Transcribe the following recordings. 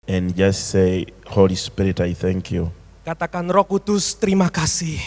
and just say, Holy Spirit, I thank you Katakan, Roh Kudus, terima kasih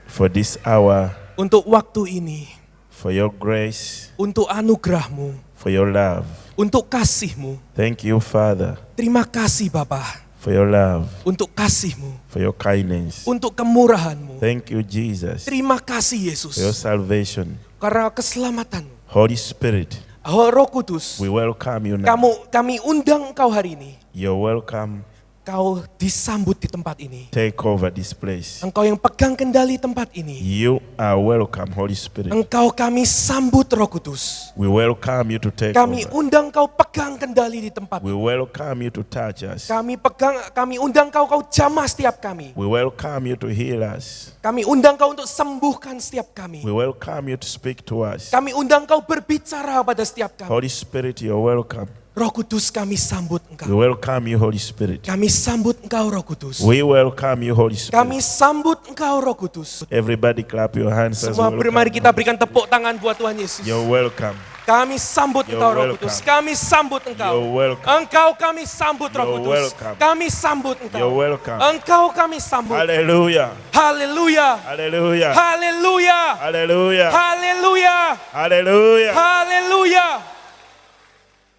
for this hour, untuk waktu ini, for your grace, untuk anugerah-Mu, for your love. untuk kasih-Mu. Thank you, Father, Terima kasih Bapa, for your love, untuk kasih-Mu, for your kindness. untuk kemurahan-Mu. Thank you, Jesus, Terima kasih Yesus, for your salvation. karena keselamatan-Mu. Holy Spirit, Roh Kudus, we welcome you now. kami undang Engkau hari ini. You're welcome. Kau disambut di tempat ini. Take over this place. Engkau yang pegang kendali tempat ini. You are welcome, Holy Spirit. Engkau kami sambut Roh Kudus. We welcome you to take Kami over. undang Kau pegang kendali di tempat We ini. welcome you to touch us. Kami undang Kau jamah setiap kami. We welcome you to heal us. Kami undang Kau untuk sembuhkan setiap kami. We welcome you to speak to us. Kami undang Kau berbicara pada setiap kami. Holy Spirit, you're welcome. Roh Kudus, kami sambut We Engkau. welcome you, Holy Spirit. Kami sambut Engkau, Roh Kudus. We welcome you, Holy Kami Spirit. sambut Engkau, Roh Kudus. Everybody clap your hands as Semua we mari welcome. kita berikan tepuk tangan buat Tuhan Yesus. You're welcome. Kami sambut You're Engkau, Roh welcome. Kudus. Kami sambut Engkau. You're welcome. Engkau kami sambut, Roh You're Kudus. welcome. Kami sambut Engkau. You're welcome. Engkau kami sambut. Hallelujah. Haleluya. Hallelujah. Haleluya. Hallelujah. Haleluya. Hallelujah. Haleluya.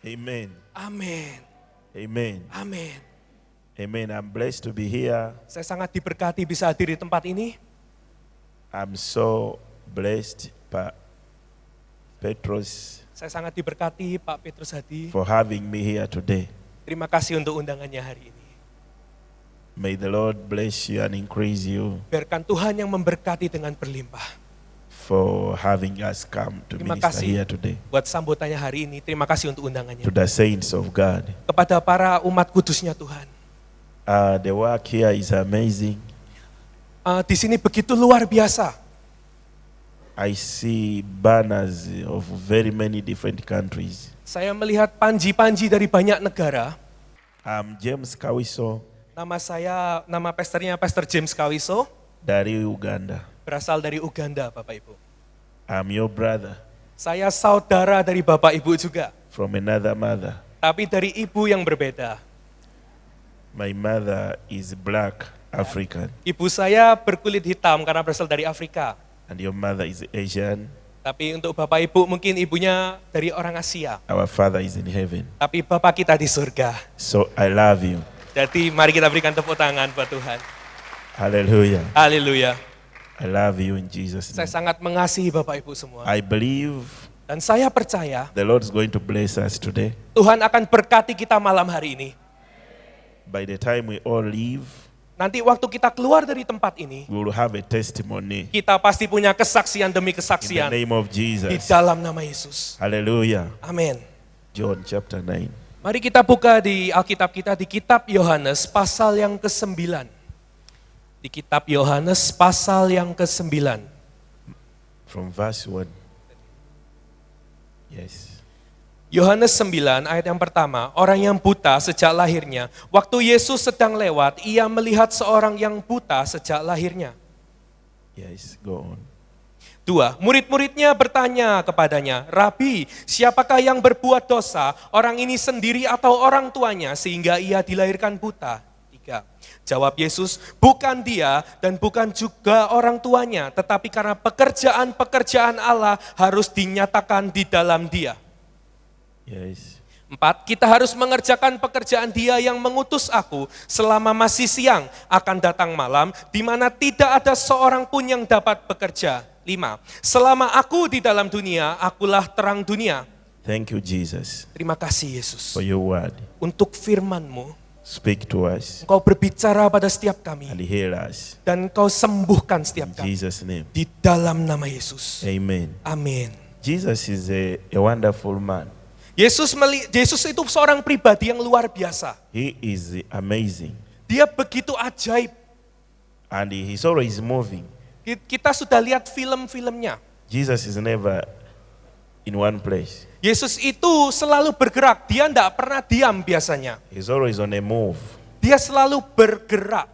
Amen. Amin. Amen. Amin. Amen. I'm blessed to be here. Saya sangat diberkati bisa hadir di tempat ini. I'm so blessed, Pak Petrus, Saya sangat diberkati Pak Petrus Hadi. for having me here today. Terima kasih untuk undangannya hari ini. May the Lord bless you and increase you Biarkan Tuhan yang memberkati dengan berlimpah. for having us come to Terima minister kasih here today. buat sambutannya hari ini. Terima kasih untuk undangannya. To the saints of God. Kepada para umat kudusnya Tuhan. The work here is amazing. Di sini begitu luar biasa. I see banners of very many different countries. Saya melihat panji-panji dari banyak negara. I'm James Kawiso Nama pastornya Pastor James Kawiso. dari Uganda. Berasal dari Uganda, Bapak Ibu. I'm your brother Saya saudara dari Bapak Ibu juga. from another mother. Tapi dari ibu yang berbeda. My mother is black African Ibu saya berkulit hitam karena berasal dari Afrika. and your mother is Asian. Tapi untuk Bapak Ibu mungkin ibunya dari orang Asia. Our father is in heaven. Tapi Bapak kita di surga. So I love you. Jadi mari kita berikan tepuk tangan buat Tuhan. Hallelujah. Haleluya. I love you in Jesus' Saya name. sangat mengasihi Bapak Ibu semua. I believe Dan saya percaya the Lord is going to bless us today. Tuhan akan berkati kita malam hari ini. By the time we all leave, Nanti waktu kita keluar dari tempat ini, we will have a testimony kita pasti punya kesaksian demi in the kesaksian name of di Jesus. dalam nama Yesus. Hallelujah. Amin. John chapter 9. Mari kita buka di Alkitab kita di kitab Yohanes pasal yang ke-9. Di kitab Yohanes pasal yang ke-9. From verse 1. Yes. Yohanes 9 ayat yang pertama, orang yang buta sejak lahirnya. Waktu Yesus sedang lewat, ia melihat seorang yang buta sejak lahirnya. Yes, go on. 2. Murid-muridnya bertanya kepadanya, Rabi, siapakah yang berbuat dosa, orang ini sendiri atau orang tuanya, sehingga ia dilahirkan buta? 3. Jawab Yesus, bukan dia dan bukan juga orang tuanya, tetapi karena pekerjaan-pekerjaan Allah harus dinyatakan di dalam dia. Yes. 4. Kita harus mengerjakan pekerjaan dia yang mengutus aku selama masih siang, akan datang malam, di mana tidak ada seorang pun yang dapat bekerja. 5. Selama aku di dalam dunia, akulah terang dunia. Thank you, Jesus, Terima kasih Yesus for your word. untuk firman-Mu. Speak to us Engkau berbicara pada setiap kami and heal us. dan Engkau sembuhkan In setiap kami Jesus' name. di dalam nama Yesus. Amen. Amin. Jesus is a wonderful man. Yesus itu seorang pribadi yang luar biasa. He is amazing. Dia begitu ajaib. And he's always moving. Kita sudah lihat film-filmnya. Jesus is never in one place. Yesus itu selalu bergerak, dia tidak pernah diam biasanya. He's always on a move, Dia selalu bergerak.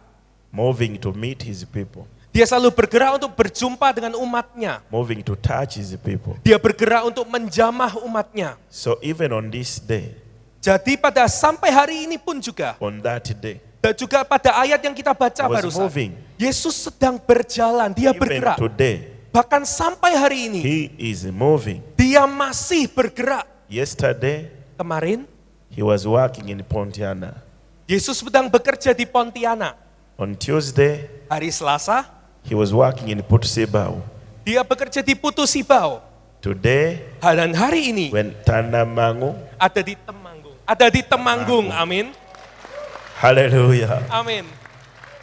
moving to meet his people, Dia selalu bergerak untuk berjumpa dengan umatnya. moving to touch his people. Dia bergerak untuk menjamah umatnya. So even on this day, Jadi pada sampai hari ini pun juga, on that day, dan juga pada ayat yang kita baca was barusan, moving. Yesus sedang berjalan, dia Even bergerak. today, Bahkan sampai hari ini, he is moving. dia masih bergerak. Yesterday, Kemarin, he was working in Pontiana. Yesus sedang bekerja di Pontianak. On Tuesday, Hari Selasa, he was working in Putusibau. dia bekerja di Putu Sibau. Today, Dan hari ini, when Tanamangu, ada di Temanggung. Ada di Temanggung, amin. hallelujah. Amin.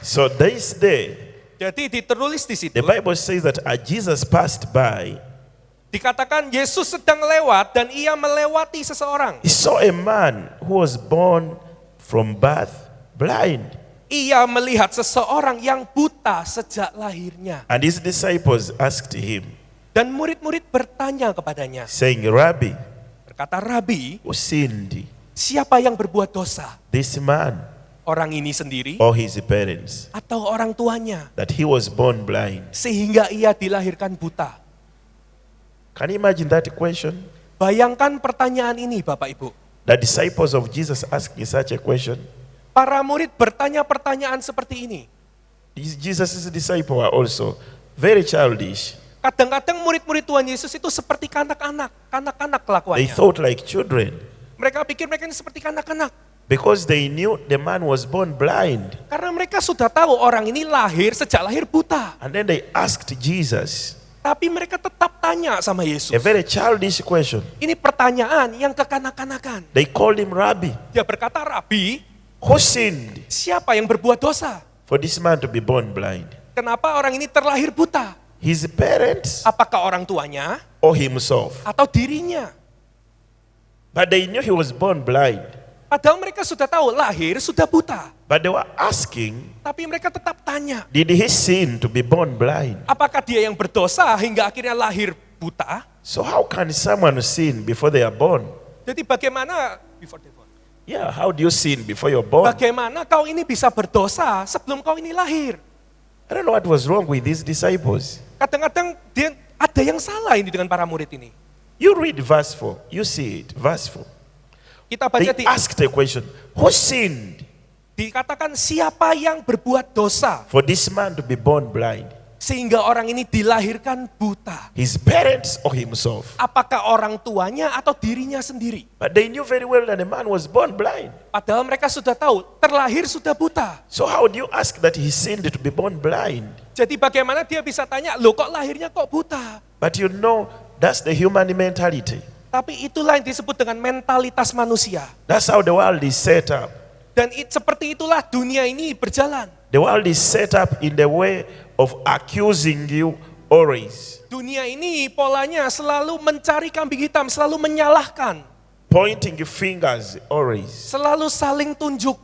So this day, Jadi ditulis di situ, the Bible says that as Jesus passed by, dikatakan Yesus sedang lewat dan ia melewati seseorang. he saw a man who was born from birth blind. Ia melihat seseorang yang buta sejak lahirnya. And his disciples asked him, Dan murid-murid bertanya kepadanya, saying, Rabbi, berkata, Rabi, who sinned, siapa yang berbuat dosa? this man Orang ini sendiri or his parents, atau orang tuanya? that he was born blind? Sehingga ia dilahirkan buta. Can you imagine that question? Bayangkan pertanyaan ini Bapak Ibu. The disciples of Jesus asking such a question. Para murid bertanya pertanyaan seperti ini. Jesus' disciples are also very childish. Kadang-kadang murid-murid Tuhan Yesus itu seperti kanak-kanak They kelakuannya. thought like children Mereka pikir mereka ini seperti kanak-kanak. because they knew the man was born blind. Karena mereka sudah tahu orang ini sejak lahir buta. And then they asked Jesus Tapi mereka tetap tanya sama Yesus. a very childish question. Ini pertanyaan yang kekanak-kanakan. They called him Rabbi. Dia berkata, Rabi, Who sinned siapa yang berbuat dosa? for this man to be born blind? Kenapa orang ini terlahir buta? His parents Apakah orang tuanya or himself? atau dirinya? But they knew he was born blind. Padahal mereka sudah tahu lahir sudah buta. But they were asking, Tapi mereka tetap tanya, did he sin to be born blind? apakah dia yang berdosa hingga akhirnya lahir buta? So how can someone sin before they are born? Jadi bagaimana before they born? Yeah, how do you sin before you're born? Bagaimana kau ini bisa berdosa sebelum kau ini lahir? I don't know what was wrong with these disciples. Kadang-kadang ada yang salah ini dengan para murid ini. You read verse 4, you see it, verse 4. Kita They baca asked a question, who sinned dikatakan siapa yang berbuat dosa for this man to be born blind? sehingga orang ini dilahirkan buta. His parents or himself? Apakah orang tuanya atau dirinya sendiri? But they knew very well that the man was born blind. Padahal mereka sudah tahu, terlahir sudah buta. So how do you ask that he sinned to be born blind? Jadi bagaimana dia bisa tanya, loh kok lahirnya kok buta? But you know, that's the human mentality. Tapi itulah yang disebut dengan mentalitas manusia. That's how the world is set up. Dan seperti itulah dunia ini berjalan. The world is set up in the way of accusing you always. Dunia ini polanya selalu mencari kambing hitam, selalu menyalahkan. Pointing fingers always. Selalu saling tunjuk.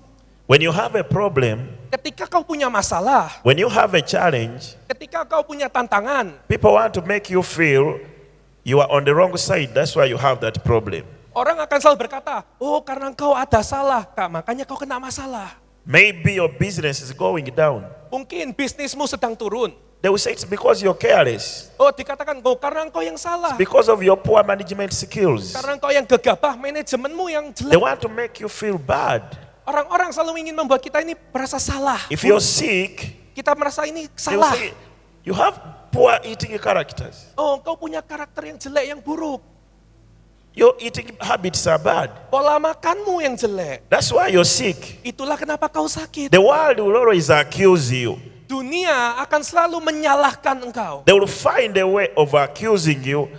When you have a problem, Ketika kau punya masalah, when you have a challenge, ketika kau punya tantangan, people want to make you feel you are on the wrong side. That's why you have that problem. orang akan selalu berkata, oh karena kau ada salah, Kak, makanya kau kena masalah. Maybe your business is going down. Mungkin bisnismu sedang turun. They will say it's because you're careless. Oh dikatakan, oh karena engkau yang salah. Because of your poor management skills. Karena engkau yang gegabah, manajemenmu yang They jelek. want to make you feel bad. Orang-orang selalu ingin membuat kita ini merasa salah. If you're sick, Kita merasa ini they will salah. say you have poor eating characters. Oh engkau punya karakter yang jelek, yang buruk. Your eating habits are bad. Pola makanmu yang jelek. That's why you're sick. Itulah kenapa kau sakit. The world will always accuse you. Dunia akan selalu menyalahkan engkau. They will find a way of accusing you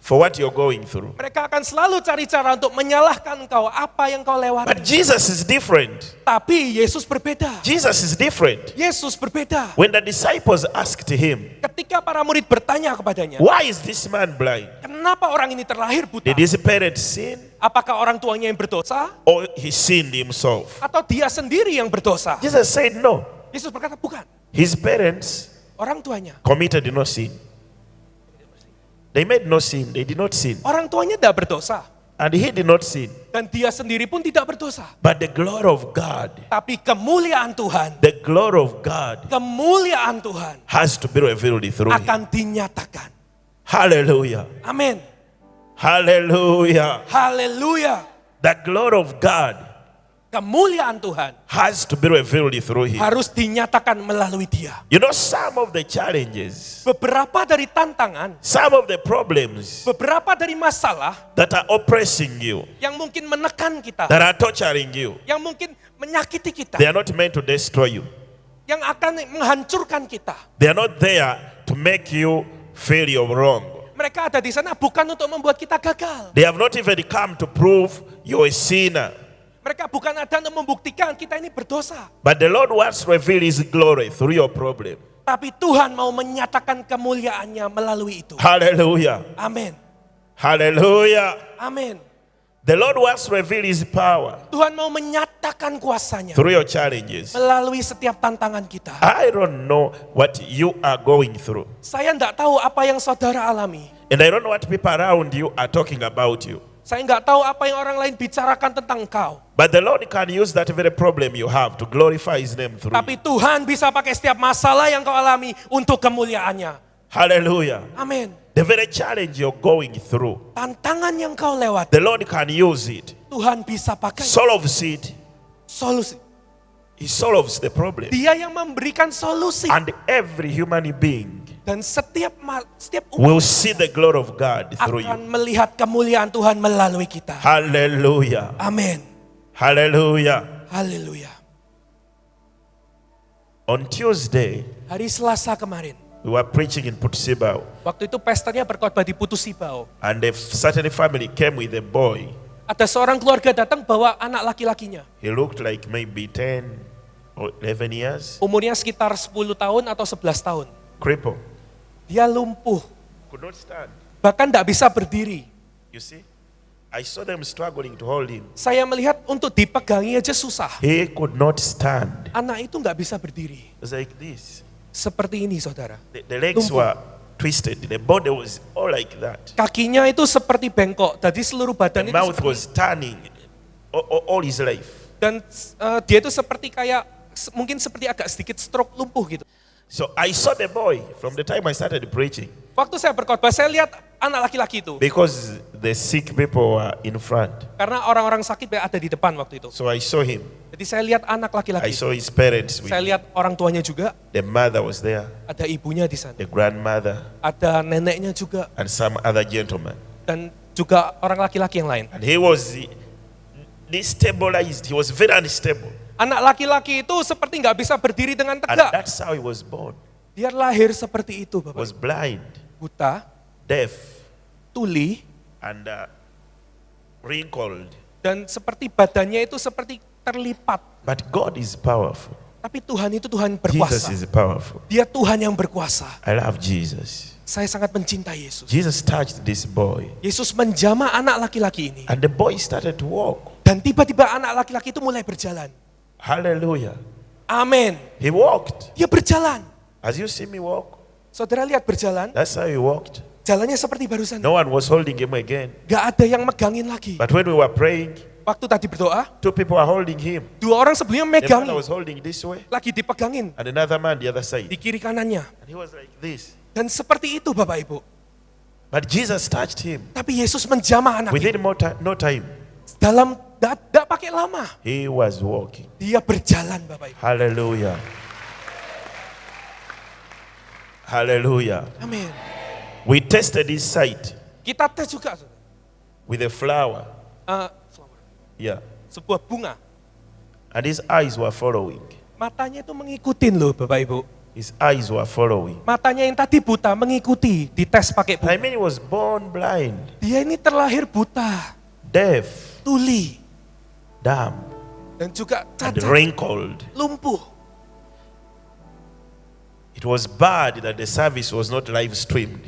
for what you're going through. Mereka akan selalu cari cara untuk menyalahkan engkau apa yang kau lewati. But Jesus is different. Tapi Yesus berbeda. Jesus is different. Yesus berbeda. When the disciples asked him, Ketika para murid bertanya kepadanya, why is this man blind? kenapa orang ini terlahir buta? Did his parents sin Apakah orang tuanya yang berdosa? or he sinned himself? Atau dia sendiri yang berdosa? Jesus said no. Yesus berkata, bukan. His parents Orang tuanya. committed no sin. They made no sin. They did not sin. Orang tuanya tidak berdosa. And he did not sin. Dan dia sendiri pun tidak berdosa. But the glory of God, Tapi kemuliaan Tuhan, the glory of God kemuliaan Tuhan has to be revealed through him. akan dinyatakan. Hallelujah. Amin. Hallelujah. Haleluya. The glory of God kemuliaan Tuhan has to be revealed through him. harus dinyatakan melalui dia. You know, some of the challenges, Beberapa dari tantangan, some of the problems beberapa dari masalah that are oppressing you, yang mungkin menekan kita, that are torturing you, yang mungkin menyakiti kita, they are not meant to destroy you. yang akan menghancurkan kita. They are not there to make you feel you're wrong. Mereka ada di sana bukan untuk membuat kita gagal. They have not even come to prove you're a sinner. Mereka bukan ada untuk membuktikan kita ini berdosa. But the Lord wants to reveal his glory through your problem. Tapi Tuhan mau menyatakan kemuliaannya melalui itu. Hallelujah. Amin. Hallelujah. Amin. The Lord wants to reveal his power Tuhan mau menyatakan kuasanya through your challenges. melalui setiap tantangan kita. I don't know what you are going through. Saya tidak tahu apa yang saudara alami. And I don't know what people around you are talking about you. Saya nggak tahu apa yang orang lain bicarakan tentang engkau. But the Lord can use that very problem you have to glorify his name through Tapi you. Tuhan bisa pakai setiap masalah yang kau alami untuk kemuliaannya. Hallelujah. Amin. The very challenge you're going through, Tantangan yang kau lewati, the Lord can use it. Tuhan bisa pakai Solves it. solusi. He solves the problem. Dia yang memberikan solusi. And every human being Dan setiap umat will see the glory of God through akan you. melihat kemuliaan Tuhan melalui kita. Hallelujah. Amin. Hallelujah. Haleluya. On Tuesday, Hari Selasa kemarin, we were preaching in Putsibao. waktu itu pestanya berkhotbah di Putusibao. And a certain family came with a boy. Ada seorang keluarga datang bawa anak laki-lakinya. He looked like maybe 10 or 11 years. Umurnya sekitar 10 tahun atau 11 tahun. Cripple. Dia lumpuh, Could not stand. bahkan tidak bisa berdiri. You see? I saw them struggling to hold him. Saya melihat untuk dipegangi aja susah. He could not stand. Anak itu nggak bisa berdiri. It was like this. Seperti ini saudara. The legs were twisted. The body was all like that. Kakinya itu seperti bengkok, jadi seluruh The badan itu mouth seperti, was turning all his life. dan dia itu seperti kayak mungkin seperti agak sedikit stroke lumpuh gitu. So I saw the boy from the time I started preaching Waktu saya berkhotbah, saya lihat anak laki-laki itu. because the sick people were in front. Karena orang-orang sakit ada di depan waktu itu. So I saw him. Jadi saya lihat anak I laki-laki. saw his parents with Saya him. lihat orang tuanya juga, The mother was there, ada ibunya di sana. the grandmother, Ada neneknya juga, and some other gentleman. dan juga orang laki-laki yang lain. And he was destabilized. He was very unstable. Anak laki-laki itu seperti nggak bisa berdiri dengan And tegak. that's how he was born. Dia lahir seperti itu, He Bapak. was blind, Buta, deaf, tuli, and wrinkled. dan seperti badannya itu seperti terlipat. But God is powerful. Tapi Tuhan itu Tuhan Jesus berkuasa. is powerful. Dia Tuhan yang berkuasa. I love Jesus. Saya sangat mencintai Yesus. Jesus touched this boy, Yesus menjamah anak laki-laki ini. and the boy started to walk. Dan tiba-tiba anak laki-laki itu mulai berjalan. Hallelujah. Amin. He walked. Dia berjalan. As you see me walk, Saudara lihat berjalan, that's how he walked. jalannya seperti barusan. No one was holding him again. Gak ada yang megangin lagi. But when we were praying, Waktu tadi berdoa, 2 people were holding him. 2 orang sebelumnya The megang, man was holding this way, lagi dipegangin and another man the other side. di kiri kanannya. And he was like this. Dan seperti itu Bapak Ibu. But Jesus touched him. Tapi Yesus menjamah anak itu. Within no time, Dalam, tidak pakai lama. he was walking. Dia berjalan Bapak Ibu. Hallelujah. Hallelujah. Amin. We tested his sight Kita tes juga. Saudara. with a flower. Flower. Yeah. Sebuah bunga. And his eyes were following. Matanya itu mengikutin loh Bapak Ibu. His eyes were following. Matanya yang tadi buta mengikuti, dites pakai bunga. I mean, he was born blind, Dia ini terlahir buta, deaf, tuli, dumb, dan juga and cacat, wrinkled. lumpuh. It was bad that the service was not live streamed.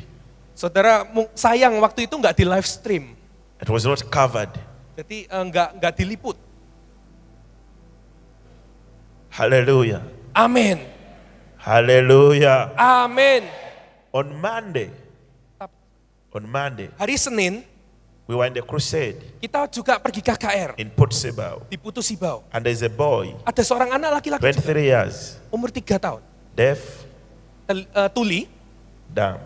Saudara, sayang waktu itu nggak di live stream. It was not covered. Jadi nggak diliput. Hallelujah. Amin. Hallelujah. Amin. On Monday, Hari Senin, we were in the crusade kita juga pergi KKR in Putsibao. di Putusibao. And there's a boy, Ada seorang anak laki-laki juga, 23 years, umur 3 tahun, deaf, tuli, dumb,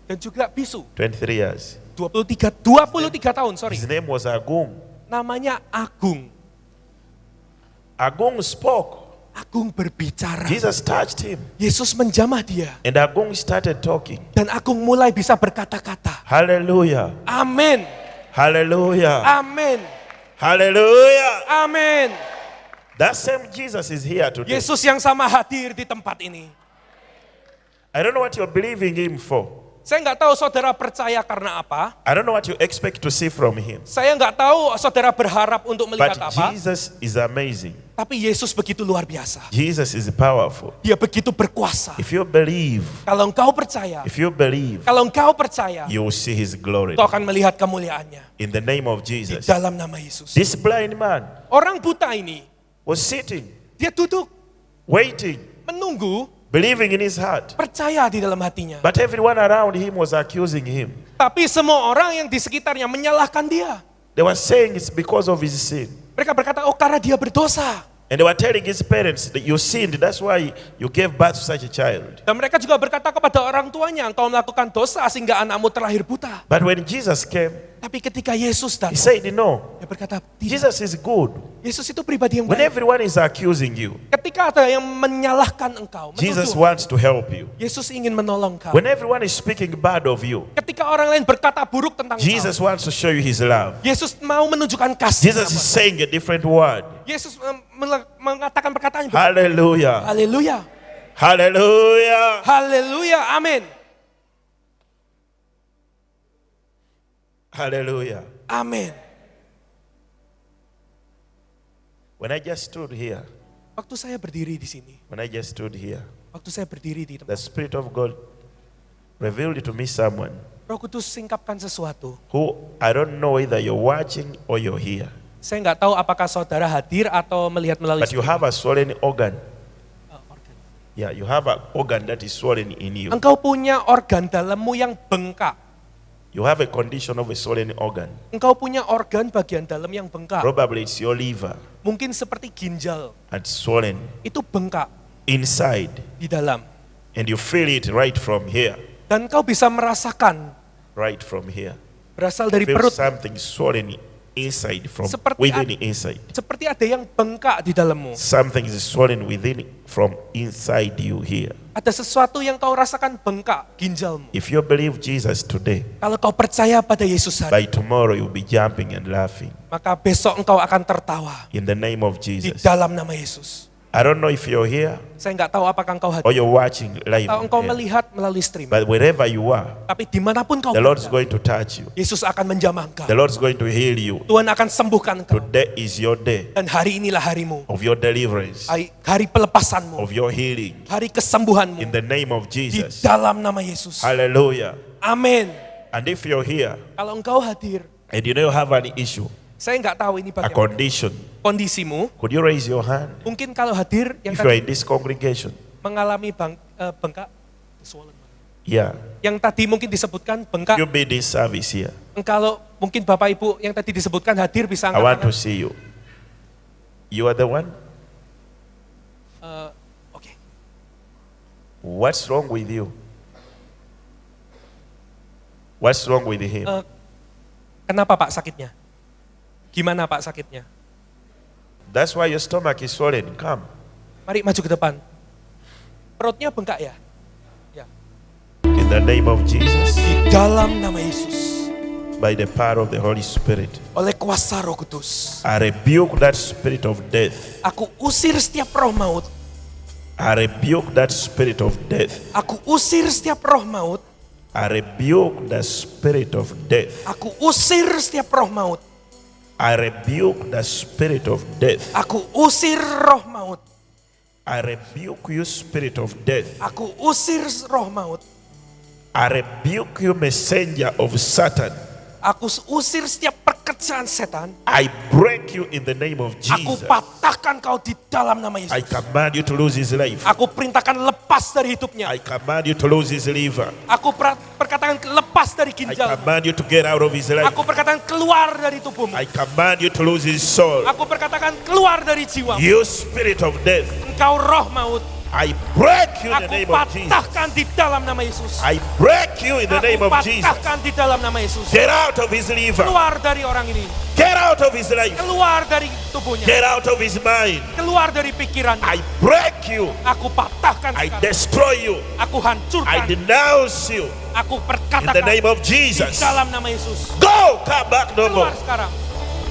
dan juga bisu. 23 years. 23 tahun, sorry. His name was Agung. namanya Agung. Agung spoke. Agung berbicara. Jesus touched him. Yesus menjamah dia. And Agung started talking. Dan Agung mulai bisa berkata-kata. Hallelujah. Amin. Hallelujah. Amin. Hallelujah. Amin. That same Jesus is here today. Yesus yang sama hadir di tempat ini. I don't know what you're believing him for. Saya nggak tahu saudara percaya karena apa. I don't know what you expect to see from him. Saya nggak tahu saudara berharap untuk melihat But apa. Jesus is amazing. Tapi Yesus begitu luar biasa. Jesus is powerful. Dia begitu berkuasa. If you believe, Kalau engkau percaya, kalau engkau percaya, you will see his glory. engkau akan melihat kemuliaannya. In the name of Di Jesus. dalam nama Yesus. This blind man Orang buta ini, was sitting, dia duduk, waiting, menunggu, believing in his heart. percaya di dalam hatinya. But everyone around him was accusing him. Tapi semua orang yang di sekitarnya menyalahkan dia. They were saying it's because of his sin. Mereka berkata, oh karena dia berdosa. And they were telling his parents that you sinned, that's why you gave birth to such a child. Dan mereka juga berkata kepada orang tuanya, engkau melakukan dosa sehingga anakmu terlahir buta. But when Jesus came, Tapi ketika Yesus he datang, said, no, dia berkata, tidak. Jesus is good. Yesus itu pribadi yang When baik. everyone is accusing you, Ketika ada yang menyalahkan engkau, Jesus menuduh, wants to help you. Yesus ingin menolong kau. When everyone is speaking bad of you, Ketika orang lain berkata buruk tentang Jesus kau, wants to show you his love. Yesus mau menunjukkan kasih. Jesus is sama. saying a different word. Yesus mengatakan perkataan yang Hallelujah. Haleluya. Hallelujah. Haleluya. Amin. Hallelujah. Amin. When I just stood here, Waktu saya berdiri di sini, waktu saya berdiri di the tempat, Spirit of God revealed to me someone Roh Kudus singkapkan sesuatu. who I don't know whether you're watching or you're here, Saya nggak tahu apakah saudara hadir atau melihat melalui but you have a swollen organ. organ. Yeah, you have an organ that is swollen in you. Engkau punya organ dalammu yang bengkak. You have a condition of a swollen organ. Engkau punya organ bagian dalam yang bengkak. Probably it's your liver Mungkin seperti ginjal. and swollen Itu bengkak inside, di dalam. and you feel it right from here, Dan engkau bisa merasakan right from here. berasal dari Feel perut. something swollen inside from Seperti within inside. Seperti ada yang bengkak di dalammu. Something is swollen within from inside you here. Ada sesuatu yang kau rasakan bengkak ginjalmu. If you believe Jesus today, Kalau kau percaya pada Yesus hari, by tomorrow you'll be jumping and laughing maka besok engkau akan tertawa in the name of di Jesus. dalam nama Yesus. I don't know if you're here Saya nggak tahu apakah engkau hadir or you're watching live, atau engkau here, melihat melalui stream. but wherever you are, Tapi dimanapun kau the Lord's berada, going to touch you. Yesus akan menjamah engkau. The Lord's going to heal you. Tuhan akan sembuhkan engkau. Today is your day Dan hari inilah harimu. of your deliverance, Hari pelepasanmu. of your healing, Hari kesembuhanmu. in the name of Di Jesus. dalam nama Yesus. Hallelujah. Amin. And if you're here Kalau engkau hadir, and you don't have any issue, saya nggak tahu ini a bagaimana condition, kondisimu. could you raise your hand? Mungkin kalau hadir yang If you're tadi in this congregation, mengalami bengkak, swollen. yeah, Yang tadi mungkin disebutkan bengkak. you be this service here. Kalau mungkin Bapak Ibu yang tadi disebutkan hadir bisa I angkat want to tangan. see you. You are the one? Oke. What's wrong with you? What's wrong with him? Kenapa Pak sakitnya? Gimana Pak sakitnya? That's why your stomach is swollen. Come. Mari maju ke depan. Perutnya bengkak ya? Ya. In the name of Jesus, Di dalam nama Yesus. by the power of the Holy Spirit, Oleh kuasa Roh Kudus. I rebuke that spirit of death. Aku usir setiap roh maut. I rebuke that spirit of death. Aku usir setiap roh maut. I rebuke the spirit of death. Aku usir setiap roh maut. I rebuke the spirit of death. Aku usir roh maut. I rebuke you, spirit of death. Aku usir roh maut. I rebuke you, messenger of Satan. Aku usir setiap pekerjaan setan. I break you in the name of Aku Jesus. patahkan kau di dalam nama I Yesus. command you to lose his life. Aku perintahkan lepas dari hidupnya. I command you to lose his liver. Aku perkatakan lepas dari I ginjal. command you to get out of his life. Aku perkatakan keluar dari tubuhmu. I command you to lose his soul. Aku perkatakan keluar dari jiwamu. You spirit of death, Engkau roh maut. I break you in the Aku name of Jesus. patahkan di dalam nama Yesus. I break you in the name Aku of Jesus. patahkan di dalam nama Yesus. Get out of his liver. Keluar dari orang ini. Get out of his life. Keluar dari tubuhnya. Get out of his mind. Keluar dari pikirannya. I break you. Aku patahkan I sekarang. destroy you. Aku I hancurkan. denounce you Aku in the perkatakan name of di Jesus. dalam nama Yesus. Go, come back no more. Keluar sekarang.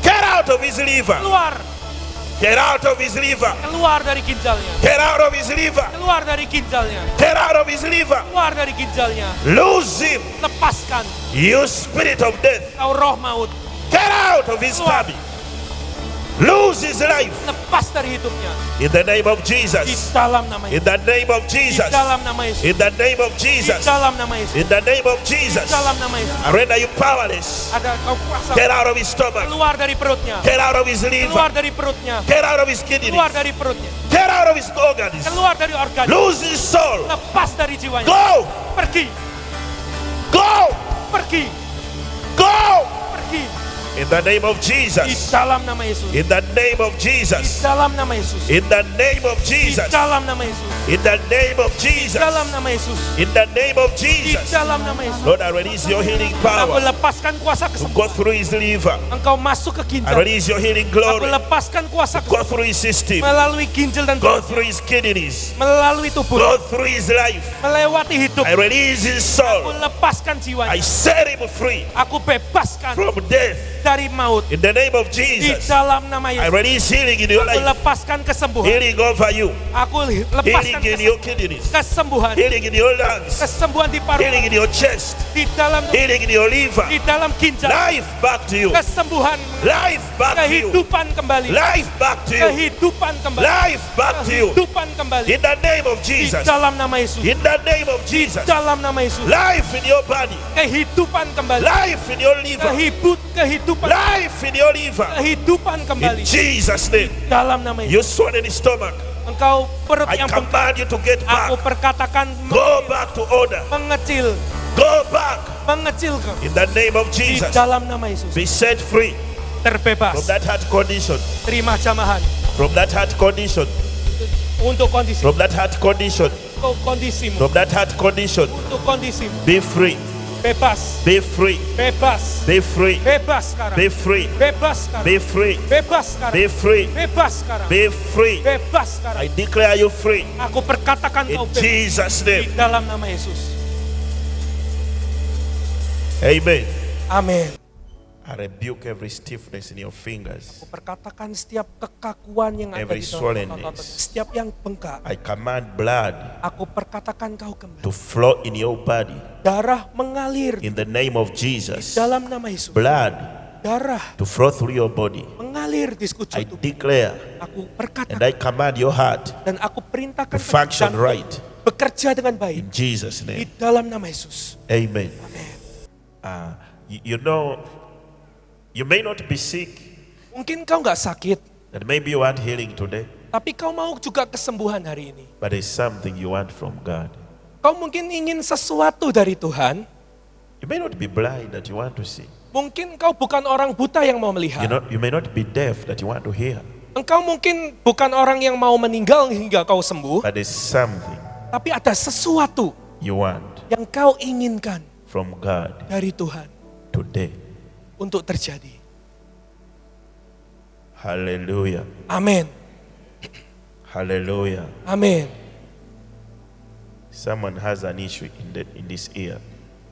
Get out of his liver. Keluar. Get out of his liver. Keluar dari ginjalnya. Get out of his liver. Keluar dari ginjalnya. Get out of his liver. Keluar dari ginjalnya. Lose him. Lepaskan. You spirit of death. Kau roh maut. Get out of his Keluar. body. Lose his life. Lepas dari hidupnya. In the name of Di Jesus. dalam nama In Yesus. the name of Di Jesus. dalam nama Yesus. In the name of Di Jesus. dalam nama Yesus. In the name of Di Jesus. dalam nama Yesus. I render you powerless. Ada kau kuasa. Get out of his stomach. Keluar dari perutnya. Get out of his Keluar liver. dari perutnya. Get out of his kidneys. Keluar dari perutnya. Get out of his organs. Keluar dari organ. Lose his soul. Lepas dari jiwanya. Go. Pergi. Go. Pergi. Go. Pergi. In the name of Di Jesus. dalam nama Yesus. In the name of Di Jesus. dalam nama Yesus. In the name of Di Jesus. dalam nama Yesus. In the name of Di Jesus. dalam nama Yesus. In the name of Di Jesus. dalam nama Yesus. Lord, I release your healing Aku power lepaskan kuasa to kesembuhan. go through his liver. Engkau masuk ke I ginjal. release your healing Aku glory. lepaskan kuasa Go kesembuhan. through his system. Melalui ginjal dan Go perut. through his kidneys. Melalui tubuh. Go through his life. Melewati hidup. I release his Aku soul. lepaskan I jiwanya. set him free Aku bebaskan from death. dari maut. In the name of Di Jesus. dalam nama I Yesus. release healing in your Aku life. lepaskan kesembuhan. Healing over you. Aku lepaskan Healing in your kidneys. kesembuhan. Healing in your lungs. Kesembuhan di Healing paru. in your chest. Di dalam Healing in your liver. di dalam ginjal. Life back to you. Kesembuhan. Life back to you. Kehidupan kembali. Life back to you. Kehidupan kembali. Life back to you. Kehidupan kembali. In the name of Di Jesus. dalam nama Yesus. In the name of Jesus. Dalam nama Yesus. Life in your body. Kehidupan kembali. Life in your liver. Kehidupan. Life in your liver. Kehidupan kembali. In Jesus' name. Dalam nama Yesus. You swollen stomach. Engkau perut I yang bengkak. command you to get Aku back. perkatakan Go back to order. mengecil. Go back. Mengecil In the name of di Jesus. dalam nama Yesus. Be set free from Terbebas. that heart condition. Terima jamahan. From that heart condition. Untuk kondisi. From that heart condition. Untuk kondisimu. From that heart condition. Untuk kondisimu. Be free. Bebas. Be free. Bebas. Be free. Bebas sekarang. Be free. Bebas sekarang. Be free. Bebas sekarang. Be free. Bebas sekarang. Be free. Bebas sekarang. I declare you free. Aku perkatakan In kau bebas Jesus' di name. dalam nama Yesus. Amen. Amin. I rebuke every stiffness in your fingers. Aku perkatakan setiap kekakuan yang ada Every di dalam sullenness. otot, setiap yang bengkak. I command blood Aku perkatakan kau kembali. to flow in your body. Darah mengalir In the name of Jesus. dalam nama Yesus. Blood Darah to flow through your body. mengalir di sekujur I tubuh. declare Aku and perkatakan I command your heart dan aku perintahkan to function jantung right. bekerja dengan baik In Jesus' di name. dalam nama Yesus. Amen. Amin. You know, you may not be sick, Mungkin kau nggak sakit, and maybe you want healing today, tapi kau mau juga kesembuhan hari ini. but there's something you want from God. Kau mungkin ingin sesuatu dari Tuhan. You may not be blind that you want to see. Mungkin kau bukan orang buta yang mau melihat. You may not be deaf that you want to hear. Engkau mungkin bukan orang yang mau meninggal hingga kau sembuh. But there's something Tapi ada sesuatu you want yang kau inginkan from God dari Tuhan today. untuk terjadi. Hallelujah. Amin. Hallelujah. Amin. Someone has an issue in this ear.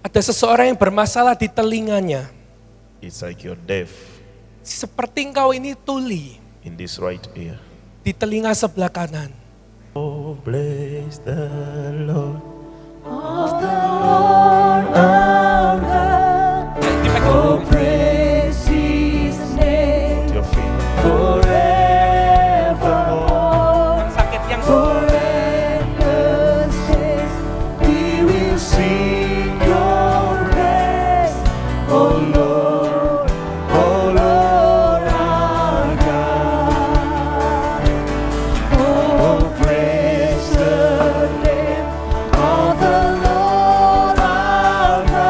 Ada seseorang yang bermasalah di telinganya. It's like you're deaf Seperti engkau ini tuli in this right ear. di telinga sebelah kanan. Oh, bless the Lord. Oh, Praise His name Your feet. forevermore. Yang sakit yang For endless days we will sing Your praise, oh Lord our God. Oh, praise the name of the Lord our God.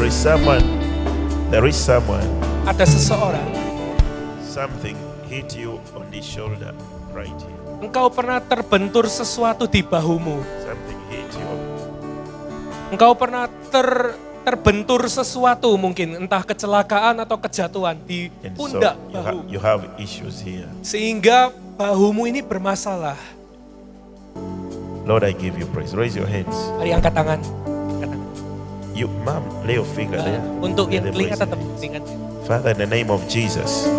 There is someone, Ada seseorang, something hit you on the shoulder right here. engkau pernah terbentur sesuatu di bahumu. Something hit you. Engkau pernah terbentur sesuatu mungkin, entah kecelakaan atau kejatuhan di And so pundak bahu. you have issues here. Sehingga bahumu ini bermasalah. Lord, I give you praise. Raise your hands. Mari angkat tangan. Angkat tangan. You, mom, lay your finger there. Untuk Lay yang the telinga praise tetap hands. ingat. Father, in the name of Jesus.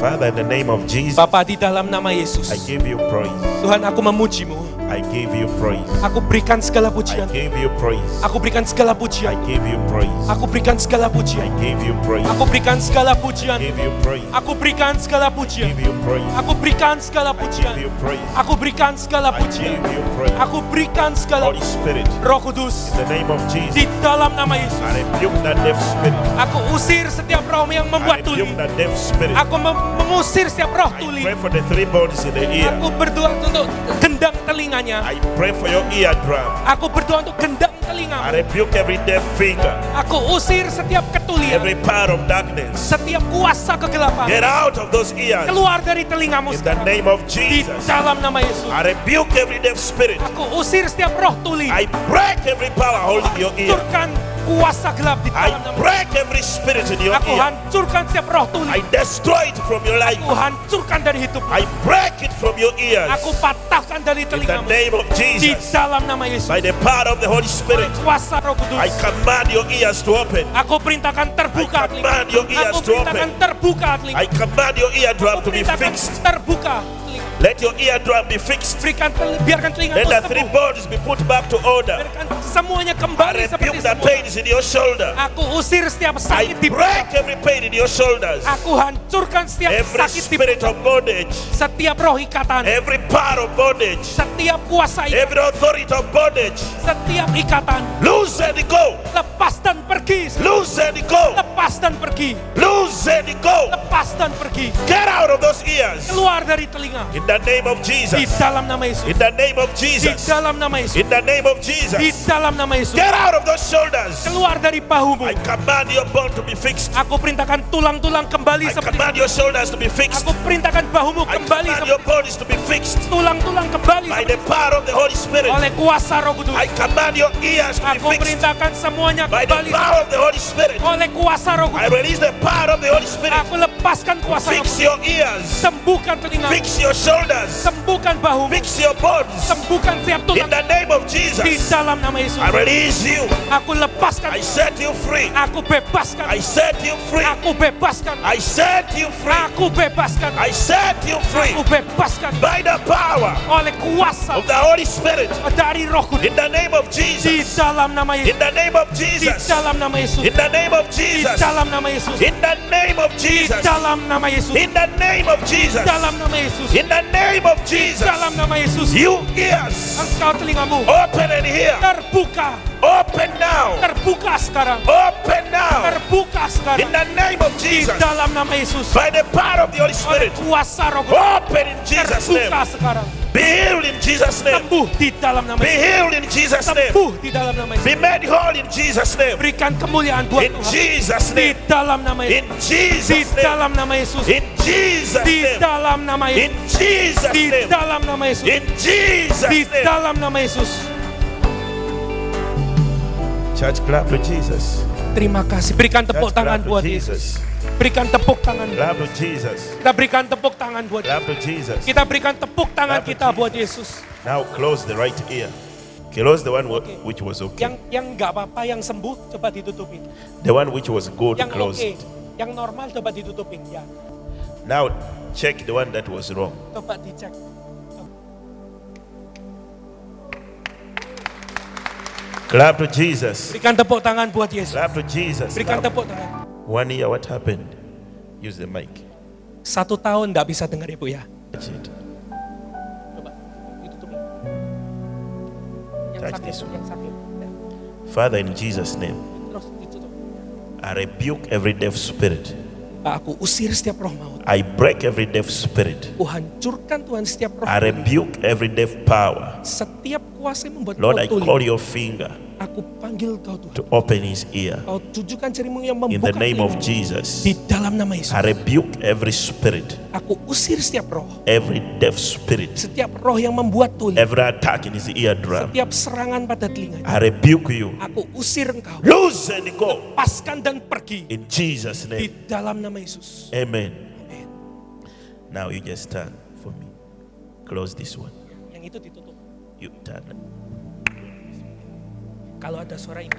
Father, in the name of Jesus, Bapa, di dalam nama Yesus, I give you praise. Tuhan, aku memuji-Mu. I give you praise. Aku berikan segala I pujian. give you praise. Aku berikan segala I pujian. give you praise. Aku berikan segala I pujian. give you praise. Aku berikan segala I pujian. give you praise. Aku berikan segala pujian. Give you praise. Aku berikan segala I pujian. give you praise. Aku berikan segala I pujian. give you praise. Aku berikan segala Holy Spirit, Roh Kudus, in the name of di Jesus, dalam nama Yesus. I rebuke that deaf spirit. Aku usir setiap roh yang I membuat tuli. rebuke that deaf spirit. Aku mengusir setiap roh I tuli. pray for the three bones in the ear. Aku berdoa untuk gendang telinganya. I pray for your eardrum. Aku berdoa untuk gendang I telingamu. rebuke every deaf finger, Aku usir setiap ketulian, every power of darkness. setiap kuasa kegelapan. Get out of those ears Keluar dari telingamu in the sekarang. name of Di Jesus. dalam nama Yesus. I rebuke every deaf spirit. Aku usir setiap roh tuli. I break every power holding your ear. Hancurkan kuasa gelap di I dalam nama Yesus. break every spirit in your Aku ear. hancurkan setiap roh tuli. I destroy it from your life. Aku hancurkan dari hidupmu. I break it from your ears. Aku patahkan dari In the telingamu. name of Di Jesus. dalam nama Yesus. By the power of the Holy Spirit, Kuasa Roh Kudus. I command your ears to open. Aku perintahkan terbuka I command your ears Aku to perintahkan open. terbuka telinga. I command your eardrum Aku to be perintahkan fixed. terbuka telinga. Let your eardrum be fixed. Biarkan telingamu Let the three sembuh. bones be put back to order. Biarkan semuanya I kembali seperti rebuke the semula. pains in your shoulder. Aku usir setiap I sakit di break every pain in your shoulders. Aku hancurkan setiap Every sakit di spirit of bondage, setiap roh ikatan, every power of bondage, setiap kuasa ikatan, every authority of bondage, setiap ikatan. loose and go. Lepas dan pergi. Loose and go. Lepas dan pergi. Loose and go. Lepas dan pergi. Get out of those ears. Keluar dari telinga. In the name of Di Jesus. dalam nama Yesus. In the name of Di Jesus. dalam nama Yesus. In the name of Di Jesus. dalam nama Yesus. Get out of those shoulders. Keluar dari bahumu. I command your bone to be fixed. Aku perintahkan tulang-tulang kembali I seperti command your shoulders to be fixed. Aku perintahkan bahumu I kembali command seperti your bodies to be fixed tulang-tulang kembali by seperti the power of the Holy Spirit. oleh kuasa Roh Kudus. I command your ears to be Aku fixed perintahkan semuanya by the kembali power of the Holy Spirit. oleh kuasa Roh I Kudus. release the power of the Holy Spirit. Aku lepaskan kuasa Roh Fix Kudus. your ears. Sembuhkan telinga. Fix your shoulders. Sembuhkan bahumu. Fix your bones. Sembuhkan setiap In tulang the name of di Jesus. dalam nama Yesus. I release you. Aku lepaskan. I set you free. Aku bebaskan. I set you free. Aku bebaskan. I set you free. Aku bebaskan. I set you free Aku bebaskan by the power oleh kuasa of the Holy Spirit. dari Roh Kudus. In the name of Di Jesus. dalam nama In Yesus. the name of Di Jesus. dalam nama Yesus. In the name of Di Jesus. dalam nama Yesus. In the name of Di Jesus. dalam nama Yesus. In the name of Jesus. Di dalam nama Yesus. In the name of Di Jesus. dalam nama Yesus. You ears, Engkau telingamu open and hear. terbuka. Open now. Terbuka sekarang. Open now. Terbuka In sekarang. the name of Di Jesus. dalam nama Yesus. By the power of the Holy Oleh Spirit. kuasa Roh Kudus. Open in Jesus' name. Terbuka sekarang. Be healed in Jesus' name. Sembuh di dalam nama Be Yesus. healed in Jesus' name. Sembuh di dalam nama Yesus. Be made whole in Jesus' name. Berikan kemuliaan buat In Tuhan. Jesus' Di name. dalam nama Yesus. In Di Jesus' name. dalam nama Yesus. In Jesus' Di name. dalam nama In Yesus. Jesus' Di name. dalam nama Yesus. In Jesus' Di name. dalam nama Yesus. Church, clap to Jesus. Terima kasih. Berikan tepuk Church, tangan clap to buat Yesus. Jesus. Berikan tepuk tangan. Clap to Jesus. Kita berikan tepuk tangan buat Clap to Jesus. Kita berikan tepuk tangan Clap to kita buat Jesus. Yesus. Now close the right ear. Close the one which was okay. Yang nggak apa-apa, yang sembuh coba ditutupin. The one which was good, Yang close oke, it. yang normal coba ditutupin ya. Now check the one that was wrong. Coba dicek. Clap to Jesus. Berikan tepuk tangan buat Yesus. Clap to Jesus. Berikan Now, tepuk tangan. 1 year, what happened? Use the mic. 1 tahun nggak bisa dengar Ibu ya. Touch it. Coba ditutupin. Yang Touch sakit, this one. yang sakit. Ya. Father, in Jesus' name, Terus ditutup. I rebuke every deaf spirit. Pak, aku usir setiap roh maut. I break every deaf spirit. Aku hancurkan Tuhan setiap roh. I rebuke every deaf power. Setiap berkuasa yang membuat Lord, kau I tuli. call your finger Aku panggil kau Tuhan. to open his ear. Kau tujukan jarimu yang In the membuka name of telinga. Jesus, Di dalam nama Yesus. I rebuke every spirit, Aku usir setiap roh. every deaf spirit, Setiap roh yang membuat tuli. every attack in his eardrum. Setiap serangan pada telinganya. I rebuke you. Aku usir engkau. Loose and go. Lepaskan dan pergi. In Jesus' Di name. dalam nama Yesus. Amen. Amin. Now you just stand for me. Close this one. Yang itu ditutup. You turn. Kalau ada suara ini.